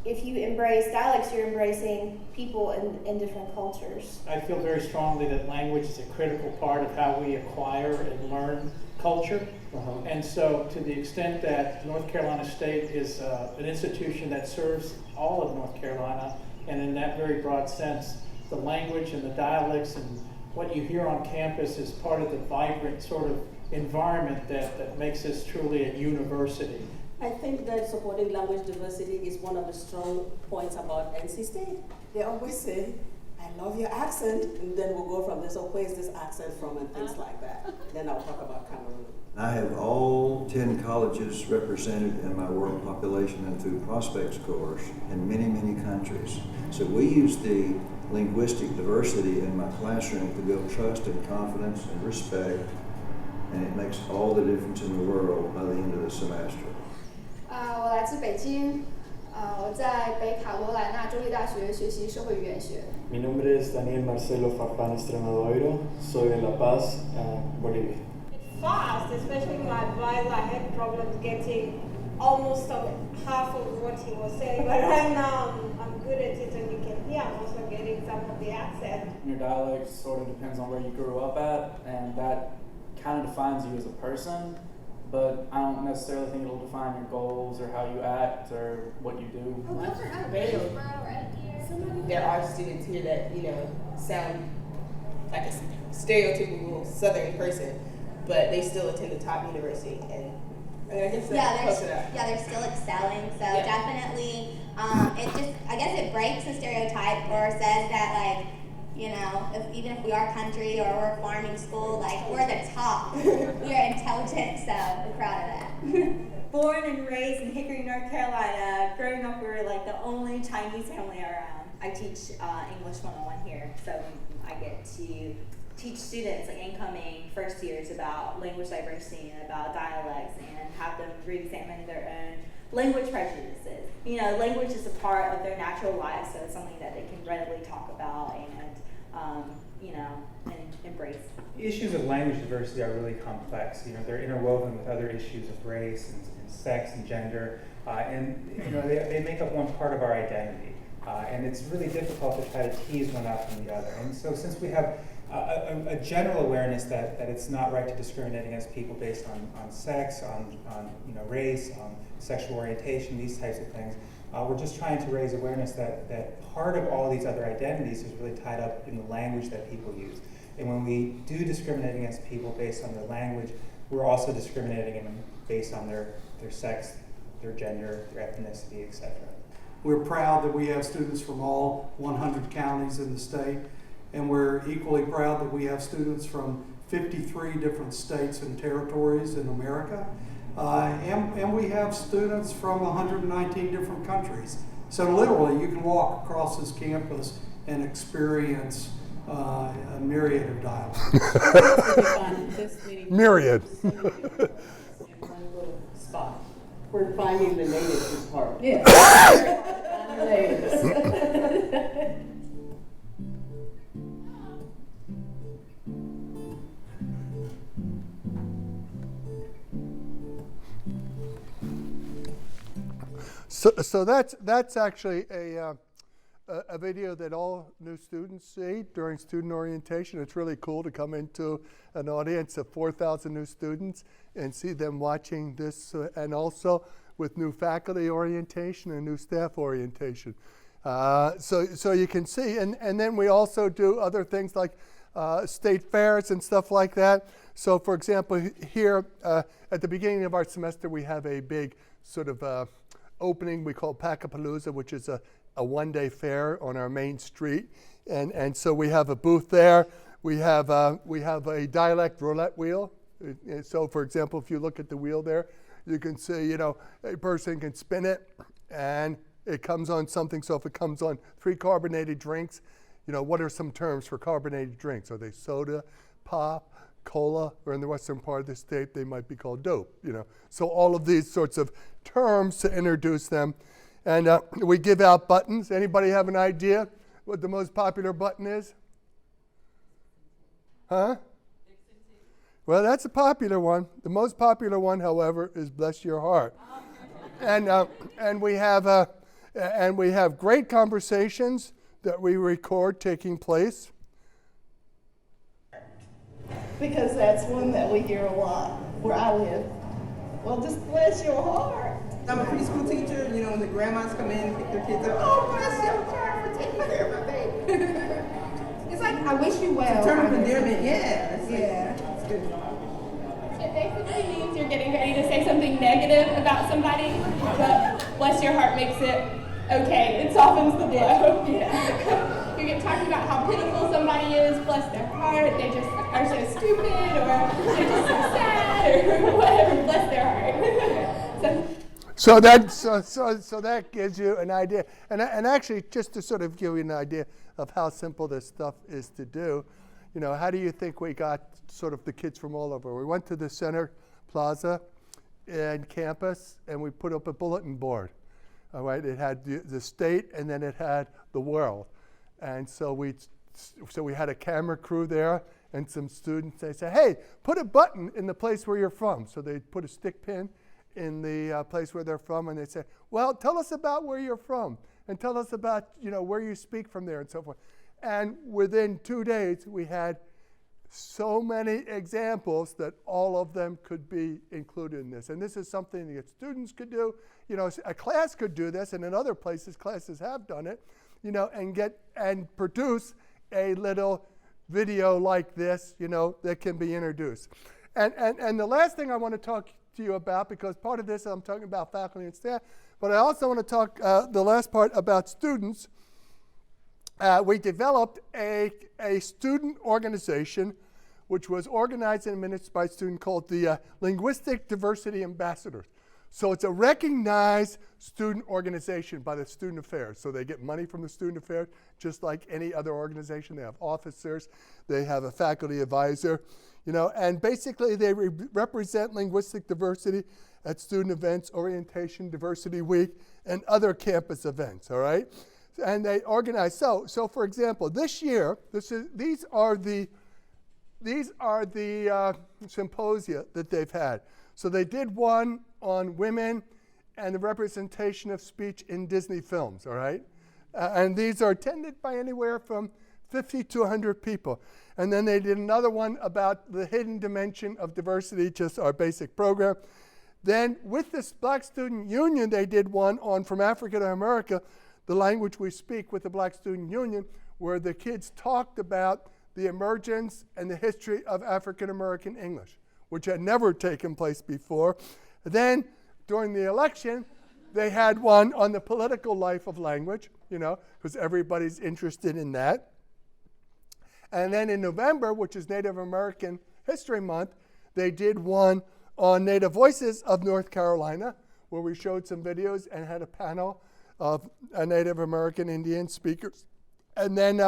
if you embrace dialects, you're embracing people in different cultures. I feel very strongly that language is a critical part of how we acquire and learn culture. And so to the extent that North Carolina State is an institution that serves all of North Carolina, and in that very broad sense, the language and the dialects and what you hear on campus is part of the vibrant sort of environment that makes this truly a university. I think that supporting language diversity is one of the strong points about NC State. They always say I love your accent, and then we'll go from this, so where's this accent from, and things like that. Then I'll talk about Cameroon. I have all 10 colleges represented in my world population and through prospects course in many, many countries. So we use the linguistic diversity in my classroom to build trust and confidence and respect, and it makes all the difference in the world by the end of the semester. 我来自北京，我在北卡罗来纳州立大学学习社会语言学。 Mi nombre es Daniel Marcelo Farfán Estrenadoiro, soy de La Paz, Bolivia. Fast, especially my advisor, I had problems getting almost half of what he was saying, but right now I'm good at it, and you can hear I'm also getting some of the accent. Your dialect sort of depends on where you grew up at, and that kind of defines you as a person, but I don't necessarily think it'll define your goals or how you act or what you do. There are students here that, sound like a stereotypical Southern person, but they still attend the top university, and I guess that's close enough. Yeah, they're still excelling, so definitely, I guess it breaks the stereotype or says that, even if we are country or we're a farming school, we're the top. We are intelligent, so we're proud of that. Born and raised in Hickory, North Carolina. Growing up, we were the only Chinese family around. I teach English 101 here, so I get to teach students, incoming first years, about language diversity and about dialects, and have them re-examine their own language prejudices. Language is a part of their natural life, so it's something that they can readily talk about and embrace. Issues of language diversity are really complex. They're interwoven with other issues of race and sex and gender, they make up one part of our identity. And it's really difficult to try to tease one out from the other. And so since we have a general awareness that it's not right to discriminate against people based on sex, on race, on sexual orientation, these types of things, we're just trying to raise awareness that part of all these other identities is really tied up in the language that people use. And when we do discriminate against people based on their language, we're also discriminating them based on their sex, their gender, their ethnicity, etc. We're proud that we have students from all 100 counties in the state, and we're equally proud that we have students from 53 different states and territories in America, and we have students from 119 different countries. So literally, you can walk across this campus and experience a myriad of dialects. Myriad. One little spot. We're finding the natives is hard. Yeah. So that's actually a video that all new students see during student orientation. It's really cool to come into an audience of 4,000 new students and see them watching this, and also with new faculty orientation and new staff orientation. So you can see, and then we also do other things like state fairs and stuff like that. So for example, here at the beginning of our semester, we have a big sort of opening we call Packapalooza, which is a one-day fair on our main street, and so we have a booth there. We have a dialect roulette wheel. So for example, if you look at the wheel there, you can see, a person can spin it and it comes on something. So if it comes on 3 carbonated drinks, what are some terms for carbonated drinks? Are they soda, pop, cola, or in the western part of the state, they might be called dope, So all of these sorts of terms to introduce them. And we give out buttons. Anybody have an idea what the most popular button is? Huh? Well, that's a popular one. The most popular one, however, is Bless Your Heart. And we have great conversations that we record taking place. Because that's one that we hear a lot where I live. Well, just bless your heart. I'm a preschool teacher, when the grandmas come in and pick their kids up, oh, bless your heart for taking care of my baby. It's like, I wish you well. It's a term of endearment, yeah. It's good. It basically means you're getting ready to say something negative about somebody, but bless your heart makes it okay, it softens the blow. Yeah. You get talking about how pitiful somebody is, bless their heart, they just are so stupid, or they're just so sad, or whatever, bless their heart. So that gives you an idea, and actually, just to sort of give you an idea of how simple this stuff is to do, you know, how do you think we got sort of the kids from all over? We went to the center plaza and campus, and we put up a bulletin board. All right, it had the state, and then it had the world, and so we had a camera crew there and some students. They said, "Hey, put a button in the place where you're from." So they put a stick pin in the place where they're from, and they say, "Well, tell us about where you're from, and tell us about, you know, where you speak from there," and so forth. And within 2 days, we had so many examples that all of them could be included in this. And this is something that students could do. You know, a class could do this, and in other places, classes have done it, you know, and produce a little video like this, you know, that can be introduced. And the last thing I want to talk to you about, because part of this I'm talking about faculty and staff, but I also want to talk the last part about students. We developed a student organization which was organized and administered by a student called the Linguistic Diversity Ambassadors. So it's a recognized student organization by the Student Affairs. So they get money from the Student Affairs just like any other organization. They have officers, they have a faculty advisor, you know, and basically they represent linguistic diversity at student events, orientation, diversity week, and other campus events, all right? And they organize. So for example, this year, these are the symposia that they've had. So they did one on women and the representation of speech in Disney films, all right? And these are attended by anywhere from 50 to 100 people. And then they did another one about the hidden dimension of diversity, just our basic program. Then with this Black Student Union, they did one on From Africa to America, the language we speak, with the Black Student Union, where the kids talked about the emergence and the history of African American English, which had never taken place before. Then during the election, they had one on the political life of language, you know, because everybody's interested in that. And then in November, which is Native American History Month, they did one on Native Voices of North Carolina, where we showed some videos and had a panel of Native American Indian speakers. And then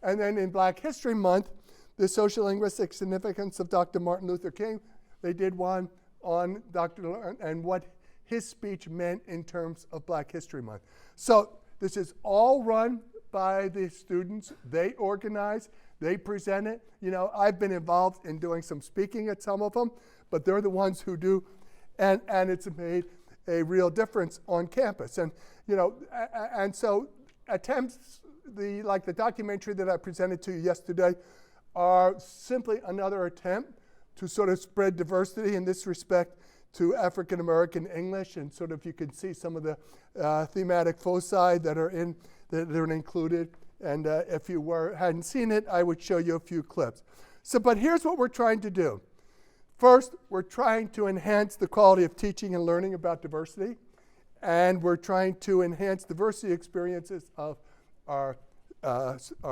in Black History Month, the social linguistic significance of Dr. Martin Luther King, they did one on Dr. and what his speech meant in terms of Black History Month. So this is all run by the students. They organize, they present it. You know, I've been involved in doing some speaking at some of them, but they're the ones who do, and it's made a real difference on campus. And you know, and so attempts, like the documentary that I presented to you yesterday, are simply another attempt to sort of spread diversity in this respect to African American English, and sort of you can see some of the thematic foci that are included. And if you hadn't seen it, I would show you a few clips. So, but here's what we're trying to do. First, we're trying to enhance the quality of teaching and learning about diversity, and we're trying to enhance diversity experiences of our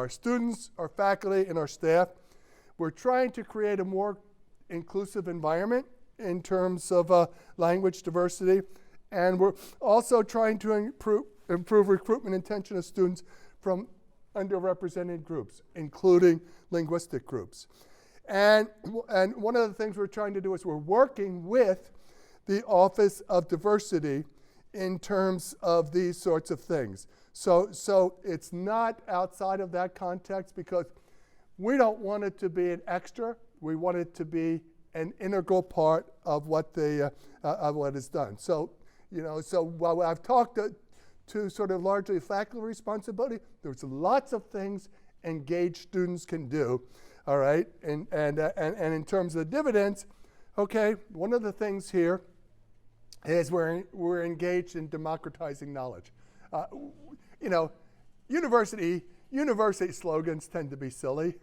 students, our faculty, and our staff. We're trying to create a more inclusive environment in terms of language diversity, and we're also trying to improve recruitment and retention of students from underrepresented groups, including linguistic groups. And one of the things we're trying to do is we're working with the Office of Diversity in terms of these sorts of things. So it's not outside of that context, because we don't want it to be an extra. We want it to be an integral part of what is done. So, you know, so while I've talked to sort of largely faculty responsibility, there's lots of things engaged students can do, all right? And in terms of the dividends, okay, one of the things here is we're engaged in democratizing knowledge. You know, university slogans tend to be silly,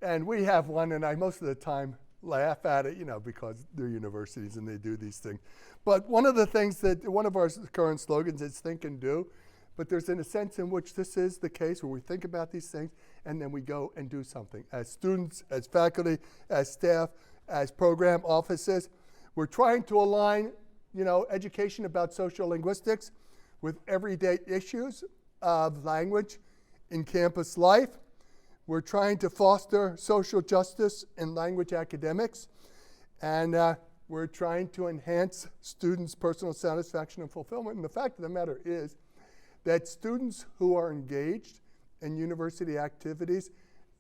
and we have one, and I most of the time laugh at it, you know, because they're universities and they do these things. But one of the things one of our current slogans is think and do. but there's in a sense in which this is the case where we think about these things and then we go and do something. As students, as faculty, as staff, as program offices, we're trying to align, education about social linguistics with everyday issues of language in campus life. We're trying to foster social justice in language academics, and we're trying to enhance students' personal satisfaction and fulfillment. And the fact of the matter is that students who are engaged in university activities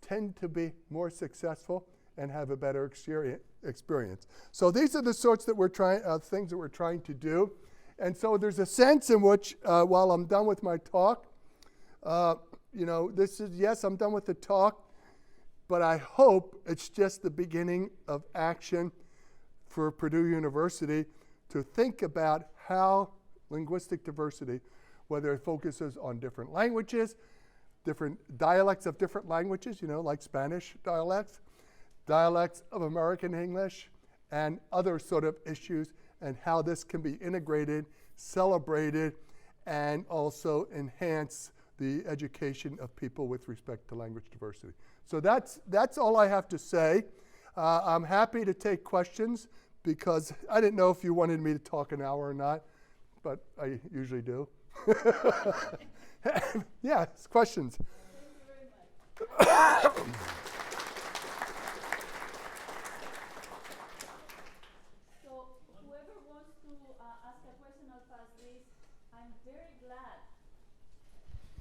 tend to be more successful and have a better experience. So these are the sorts that things that we're trying to do. And so there's a sense in which, while I'm done with my talk, this is, yes, I'm done with the talk, but I hope it's just the beginning of action for Purdue University to think about how linguistic diversity, whether it focuses on different languages, different dialects of different languages, like Spanish dialects of American English, and other sort of issues, and how this can be integrated, celebrated, and also enhance the education of people with respect to language diversity. So that's all I have to say. I'm happy to take questions because I didn't know if you wanted me to talk an hour or not, but I usually do. Yeah, questions. Thank you very much. So whoever wants to ask a question, I'll pass this. I'm very glad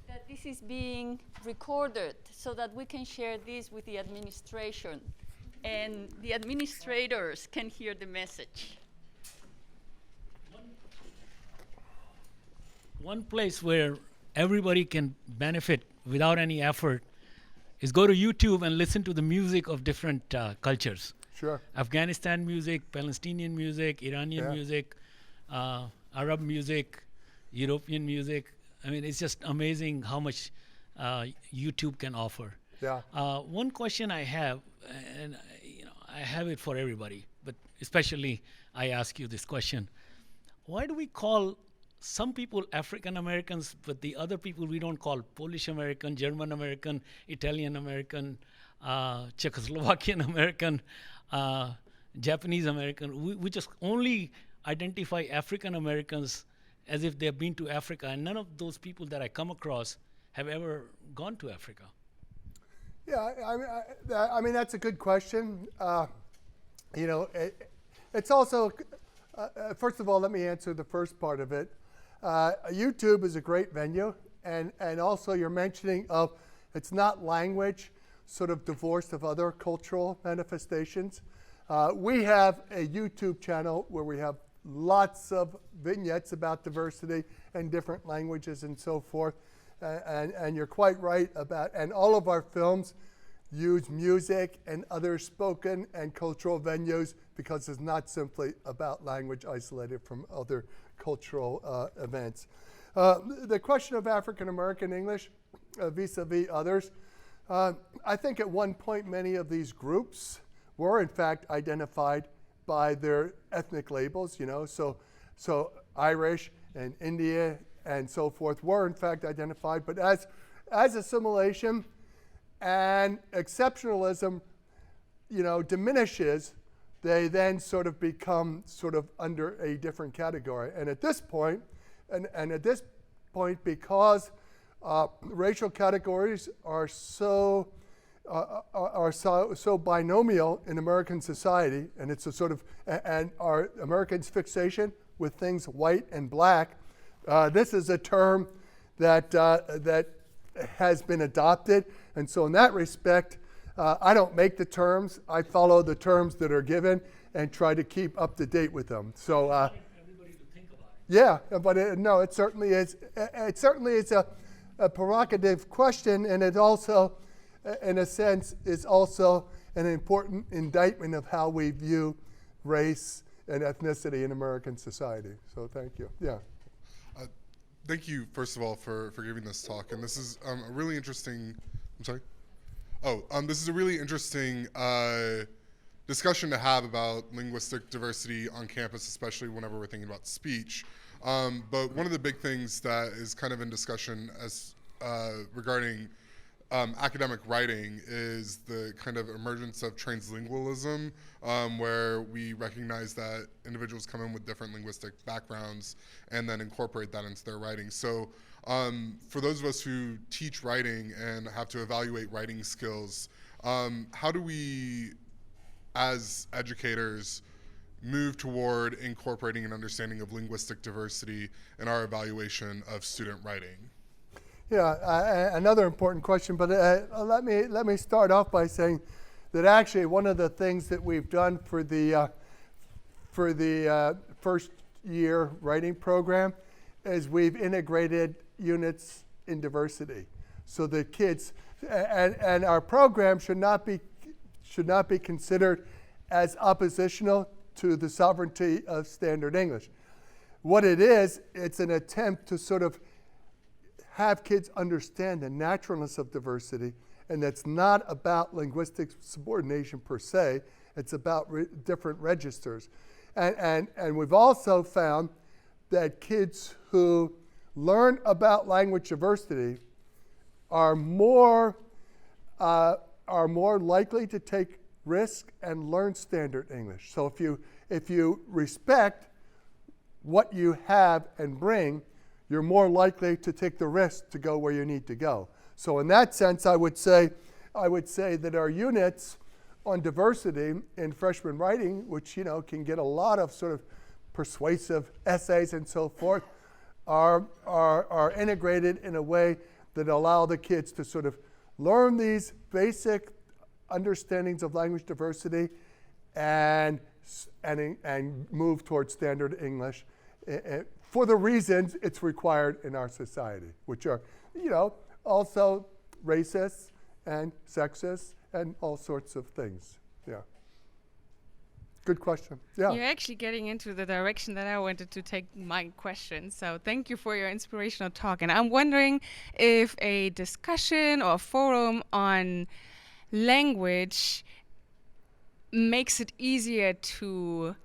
that this is being recorded so that we can share this with the administration and the administrators can hear the message. One place where everybody can benefit without any effort is go to YouTube and listen to the music of different cultures. Sure. Afghanistan music, Palestinian music, Iranian music, Arab music, European music. I mean, it's just amazing how much YouTube can offer. Yeah. One question I have, and I have it for everybody, but especially I ask you this question: why do we call some people African Americans, but the other people we don't call Polish American, German American, Italian American, Czechoslovakian American, Japanese American? We just only identify African Americans as if they have been to Africa, and none of those people that I come across have ever gone to Africa. Yeah, I mean that's a good question. It's also, first of all, let me answer the first part of it. YouTube is a great venue, and also you're mentioning of it's not language sort of divorced of other cultural manifestations. We have a YouTube channel where we have lots of vignettes about diversity and different languages and so forth. And you're quite right about, and all of our films use music and other spoken and cultural venues because it's not simply about language isolated from other cultural events. The question of African American English vis-a-vis others, I think at one point many of these groups were in fact identified by their ethnic labels, so Irish and India and so forth were in fact identified, but as assimilation and exceptionalism, diminishes, they then sort of become sort of under a different category. And at this point, because racial categories are so binomial in American society, and it's a sort of, and our Americans' fixation with things white and black, this is a term that has been adopted, and so in that respect, I don't make the terms. I follow the terms that are given and try to keep up to date with them. So, yeah, but it certainly is. It certainly is a provocative question, and it also, in a sense, is also an important indictment of how we view race and ethnicity in American society. So, thank you. Yeah. Thank you, first of all, for giving this talk. And this is a really interesting, I'm sorry? This is a really interesting discussion to have about linguistic diversity on campus, especially whenever we're thinking about speech. But one of the big things that is kind of in discussion as regarding academic writing is the kind of emergence of translingualism, where we recognize that individuals come in with different linguistic backgrounds and then incorporate that into their writing. So for those of us who teach writing and have to evaluate writing skills, how do we, as educators, move toward incorporating an understanding of linguistic diversity in our evaluation of student writing? Yeah, another important question, but let me start off by saying that actually one of the things that we've done for the first year writing program is we've integrated units in diversity, so the kids and our program should not be considered as oppositional to the sovereignty of standard English. What it is, it's an attempt to sort of have kids understand the naturalness of diversity, and that's not about linguistic subordination per se, it's about different registers. And we've also found that kids who learn about language diversity are more likely to take risk and learn standard English. So if you respect what you have and bring, you're more likely to take the risk to go where you need to go. So in that sense, I would say that our units on diversity in freshman writing, which can get a lot of sort of persuasive essays and so forth, are integrated in a way that allow the kids to sort of learn these basic understandings of language diversity and move towards standard English for the reasons it's required in our society, which are, also racist and sexist and all sorts of things. Yeah. Good question. Yeah. You're actually getting into the direction that I wanted to take my question. So thank you for your inspirational talk. And I'm wondering if a discussion or forum on language makes it easier to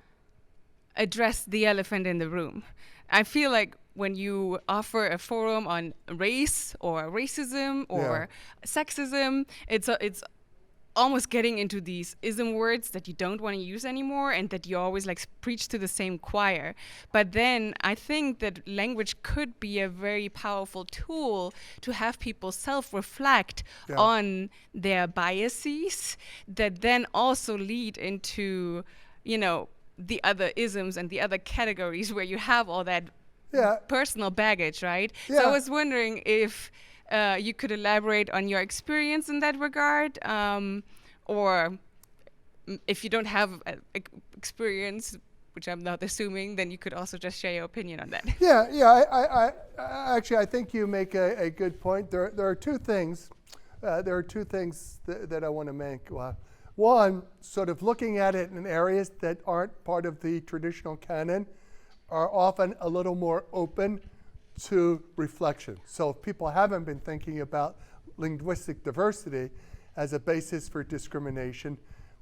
address the elephant in the room. I feel like when you offer a forum on race or racism or sexism, it's almost getting into these ism words that you don't want to use anymore and that you always preach to the same choir. But then I think that language could be a very powerful tool to have people self-reflect on their biases that then also lead into, the other isms and the other categories where you have all that personal baggage, right? So I was wondering if you could elaborate on your experience in that regard, or if you don't have experience, which I'm not assuming, then you could also just share your opinion on that. I actually, I think you make a good point. There are two things. That I want to make. One, sort of looking at it in areas that aren't part of the traditional canon are often a little more open to reflection. So if people haven't been thinking about linguistic diversity as a basis for discrimination,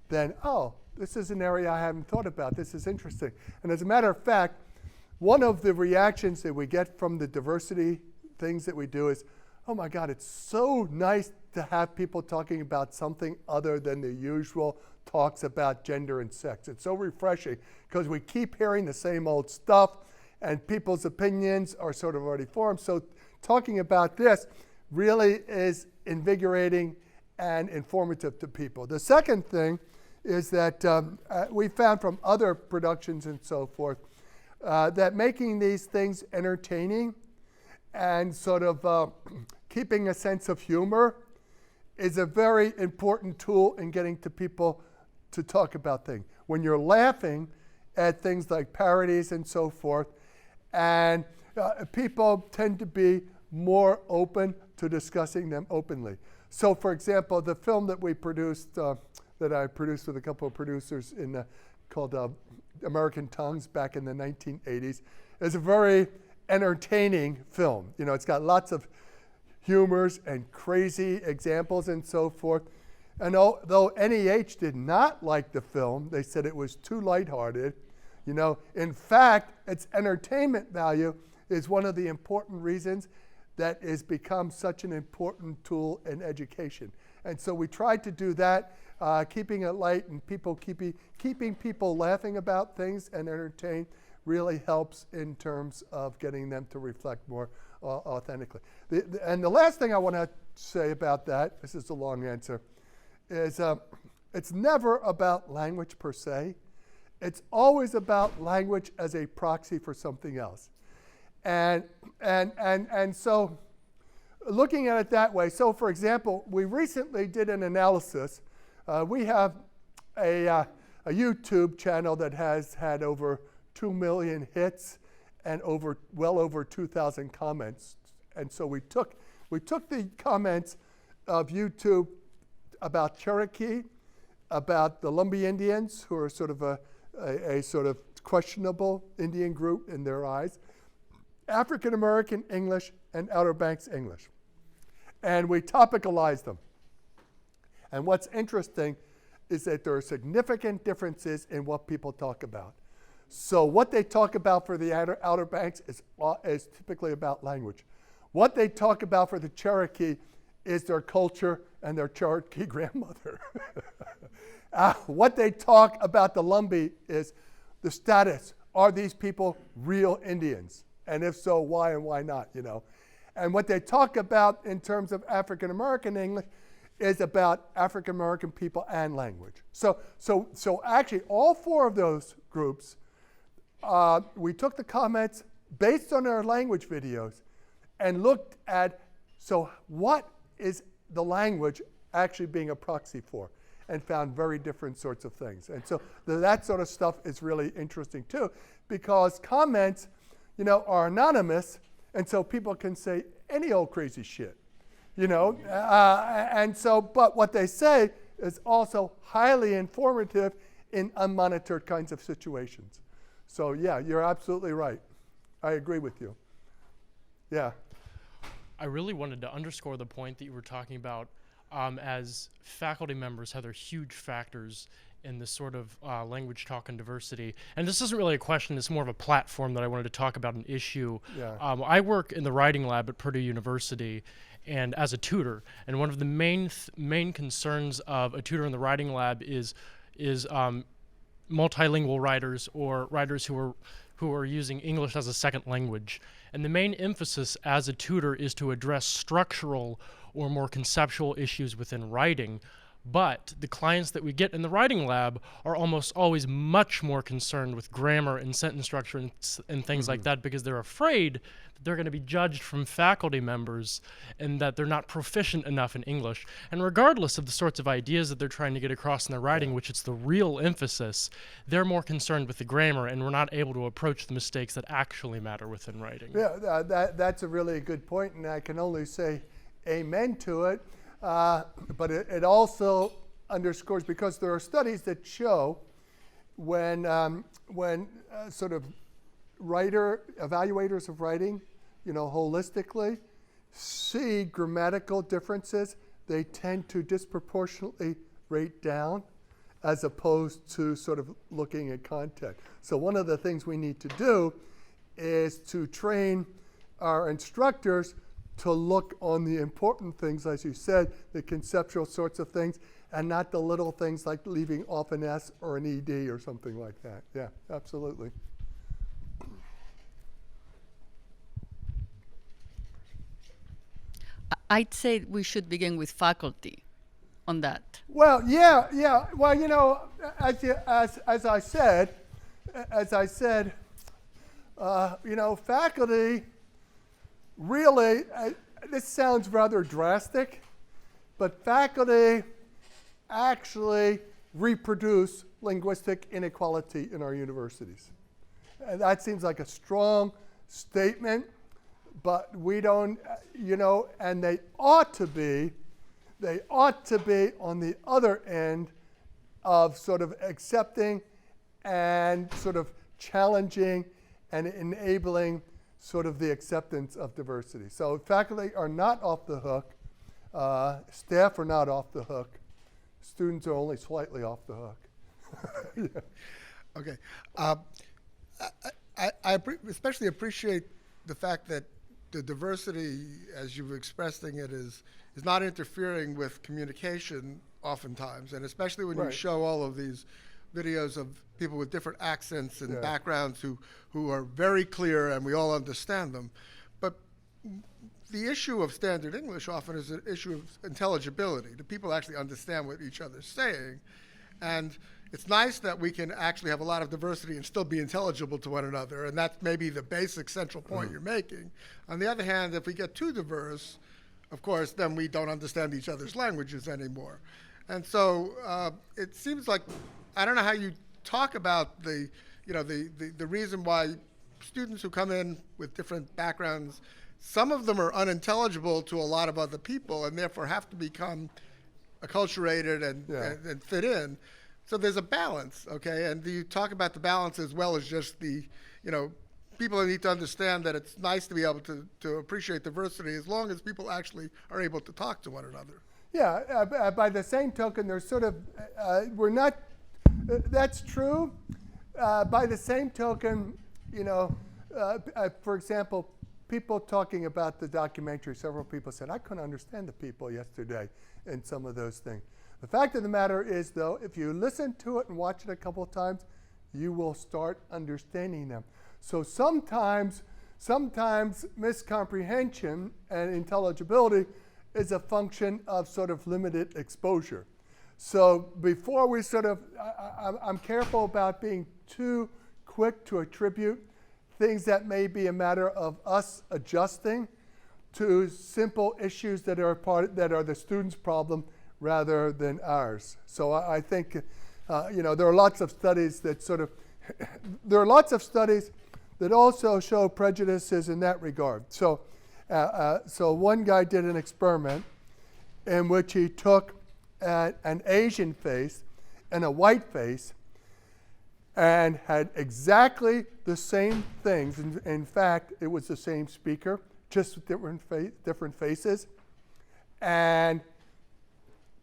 then, this is an area I haven't thought about. This is interesting. And as a matter of fact, one of the reactions that we get from the diversity things that we do is, oh my God, it's so nice to have people talking about something other than the usual talks about gender and sex. It's so refreshing because we keep hearing the same old stuff and people's opinions are sort of already formed. So talking about this really is invigorating and informative to people. The second thing is that we found from other productions and so forth that making these things entertaining and sort of keeping a sense of humor is a very important tool in getting to people to talk about things. When you're laughing at things like parodies and so forth, and people tend to be more open to discussing them openly. So for example, the film that we produced, that I produced with a couple of producers called American Tongues back in the 1980s, is a very entertaining film. It's got lots of humors and crazy examples and so forth. And though NEH did not like the film, they said it was too lighthearted, In fact, its entertainment value is one of the important reasons that it's become such an important tool in education. And so we tried to do that, keeping it light and keeping people laughing about things and entertained really helps in terms of getting them to reflect more authentically. And the last thing I want to say about that, this is a long answer, is it's never about language per se. It's always about language as a proxy for something else. And so looking at it that way, so for example, we recently did an analysis. We have a YouTube channel that has had over 2 million hits and well over 2,000 comments. And so we took the comments of YouTube about Cherokee, about the Lumbee Indians, who are sort of a sort of questionable Indian group in their eyes, African American English, and Outer Banks English. And we topicalized them. And what's interesting is that there are significant differences in what people talk about. So what they talk about for the Outer Banks is typically about language. What they talk about for the Cherokee is their culture and their Cherokee grandmother. What they talk about the Lumbee is the status. Are these people real Indians? And if so, why and why not, And what they talk about in terms of African American English is about African American people and language. So actually all four of those groups, we took the comments based on our language videos and looked at, so what is the language actually being a proxy for, and found very different sorts of things. And so that sort of stuff is really interesting too, because comments, are anonymous, and so people can say any old crazy shit, and so, but what they say is also highly informative in unmonitored kinds of situations. So yeah, you're absolutely right. I agree with you. Yeah. I really wanted to underscore the point that you were talking about as faculty members, how they're huge factors in this sort of language talk and diversity. And this isn't really a question, it's more of a platform that I wanted to talk about an issue. Yeah. I work in the writing lab at Purdue University and as a tutor, and one of the main concerns of a tutor in the writing lab is multilingual writers or writers who are using English as a second language. And the main emphasis as a tutor is to address structural or more conceptual issues within writing. But the clients that we get in the writing lab are almost always much more concerned with grammar and sentence structure and things like that, because they're afraid that they're going to be judged from faculty members and that they're not proficient enough in English. And regardless of the sorts of ideas that they're trying to get across in their writing, which it's the real emphasis, they're more concerned with the grammar, and we're not able to approach the mistakes that actually matter within writing. Yeah, that's a really good point, and I can only say amen to it. But it also underscores, because there are studies that show when sort of evaluators of writing, holistically, see grammatical differences, they tend to disproportionately rate down as opposed to sort of looking at content. So one of the things we need to do is to train our instructors to look on the important things, as you said, the conceptual sorts of things, and not the little things like leaving off an S or an ED or something like that. Yeah, absolutely. I'd say we should begin with faculty on that. Well, yeah. Well, as I said, faculty really, this sounds rather drastic, but faculty actually reproduce linguistic inequality in our universities. And that seems like a strong statement, but we don't, and they ought to be on the other end of sort of accepting and sort of challenging and enabling sort of the acceptance of diversity. So faculty are not off the hook. Staff are not off the hook. Students are only slightly off the hook. Okay. I especially appreciate the fact that the diversity, as you've expressing it, is not interfering with communication oftentimes, and especially when you Right. show all of these videos of people with different accents and Yeah. backgrounds who are very clear and we all understand them. But the issue of standard English often is an issue of intelligibility. Do people actually understand what each other's saying? And it's nice that we can actually have a lot of diversity and still be intelligible to one another, and that's maybe the basic central point you're making. On the other hand, if we get too diverse, of course, then we don't understand each other's languages anymore. And so it seems like, I don't know how you talk about the reason why students who come in with different backgrounds, some of them are unintelligible to a lot of other people and therefore have to become acculturated and fit in. So there's a balance, okay? And you talk about the balance as well as just people need to understand that it's nice to be able to appreciate diversity as long as people actually are able to talk to one another. Yeah, by the same token, there's sort of, we're not, that's true. By the same token, for example, people talking about the documentary, several people said, I couldn't understand the people yesterday in some of those things. The fact of the matter is, though, if you listen to it and watch it a couple of times, you will start understanding them. So sometimes miscomprehension and intelligibility is a function of sort of limited exposure. So before we I'm careful about being too quick to attribute things that may be a matter of us adjusting to simple issues that are the student's problem rather than ours. So I think, there are lots of studies that there are lots of studies that also show prejudices in that regard. So one guy did an experiment in which he took an Asian face and a white face and had exactly the same things. In fact, it was the same speaker, just with different faces. And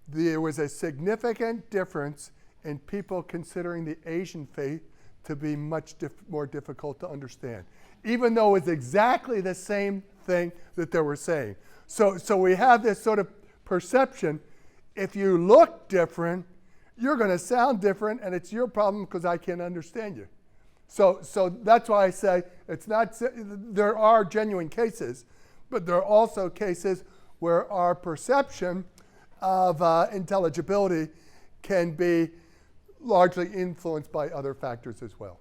there was a significant difference in people considering the Asian faith to be much more difficult to understand, even though it's exactly the same thing that they were saying. So we have this sort of perception, if you look different, you're going to sound different, and it's your problem because I can't understand you. So that's why I say there are genuine cases, but there are also cases where our perception of intelligibility can be largely influenced by other factors as well.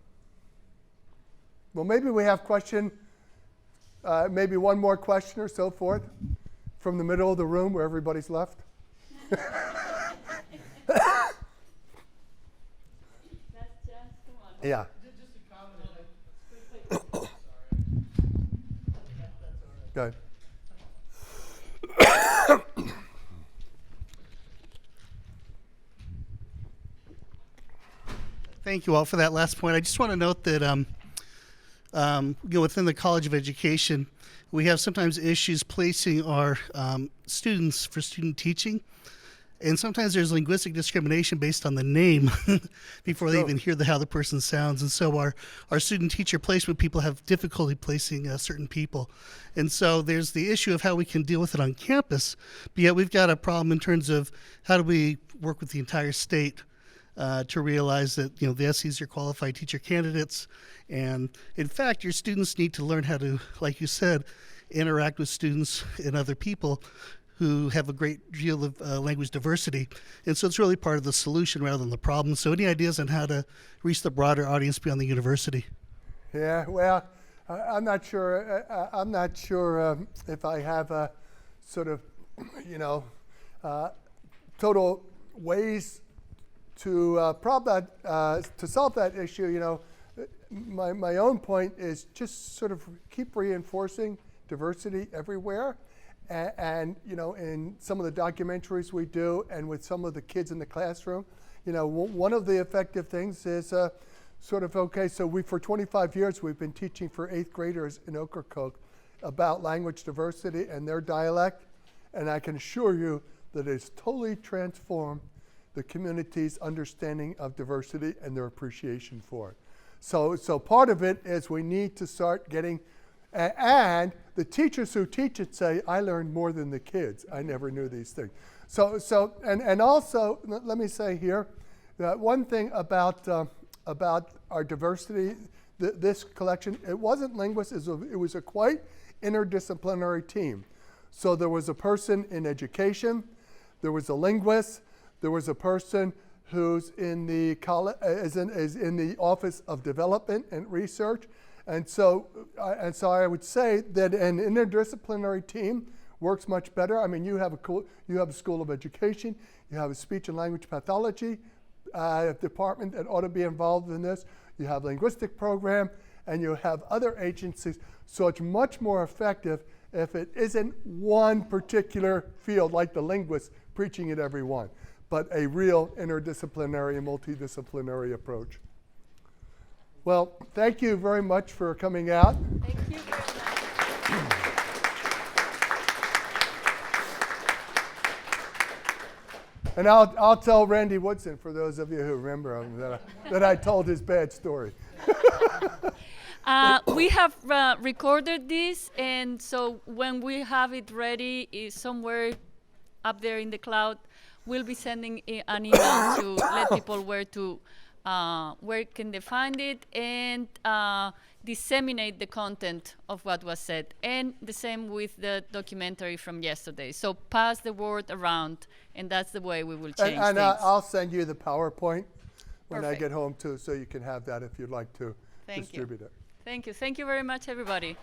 Well, maybe we have maybe one more question or so forth from the middle of the room where everybody's left. Yeah. Just a comment. Go ahead. Thank you all for that last point. I just want to note that within the College of Education, we have sometimes issues placing our students for student teaching. And sometimes there's linguistic discrimination based on the name before they even hear how the person sounds. And so our student teacher placement people have difficulty placing certain people. And so there's the issue of how we can deal with it on campus, but yet we've got a problem in terms of how do we work with the entire state to realize that the SEs are qualified teacher candidates. And in fact, your students need to learn how to, like you said, interact with students and other people who have a great deal of language diversity. And so it's really part of the solution rather than the problem. So any ideas on how to reach the broader audience beyond the university? Yeah, well, I'm not sure. I'm not sure if I have a sort of, total ways to solve that issue. My own point is just sort of keep reinforcing diversity everywhere. And in some of the documentaries we do and with some of the kids in the classroom, one of the effective things is so for 25 years we've been teaching for 8th graders in Ocracoke about language diversity and their dialect, and I can assure you that it's totally transformed the community's understanding of diversity and their appreciation for it. So part of it is we need to start getting, and the teachers who teach it say, I learned more than the kids. I never knew these things. And also, let me say here, that one thing about our diversity, this collection, it wasn't linguists, it was a quite interdisciplinary team. So there was a person in education, there was a linguist, there was a person who's in the is in the Office of Development and Research, and so I would say that an interdisciplinary team works much better. I mean, you have a school of education, you have a speech and language pathology department that ought to be involved in this. You have a linguistic program, and you have other agencies. So it's much more effective if it isn't one particular field like the linguists preaching at every one, but a real interdisciplinary and multidisciplinary approach. Well, thank you very much for coming out. Thank you very much. And I'll tell Randy Woodson, for those of you who remember him, that I told his bad story. We have recorded this, and so when we have it ready, is somewhere up there in the cloud, we'll be sending an email to let people where can they find it, and disseminate the content of what was said. And the same with the documentary from yesterday. So pass the word around, and that's the way we will change and things. I'll send you the PowerPoint when Perfect. I get home too, so you can have that if you'd like to distribute it. Thank you. Thank you very much, everybody.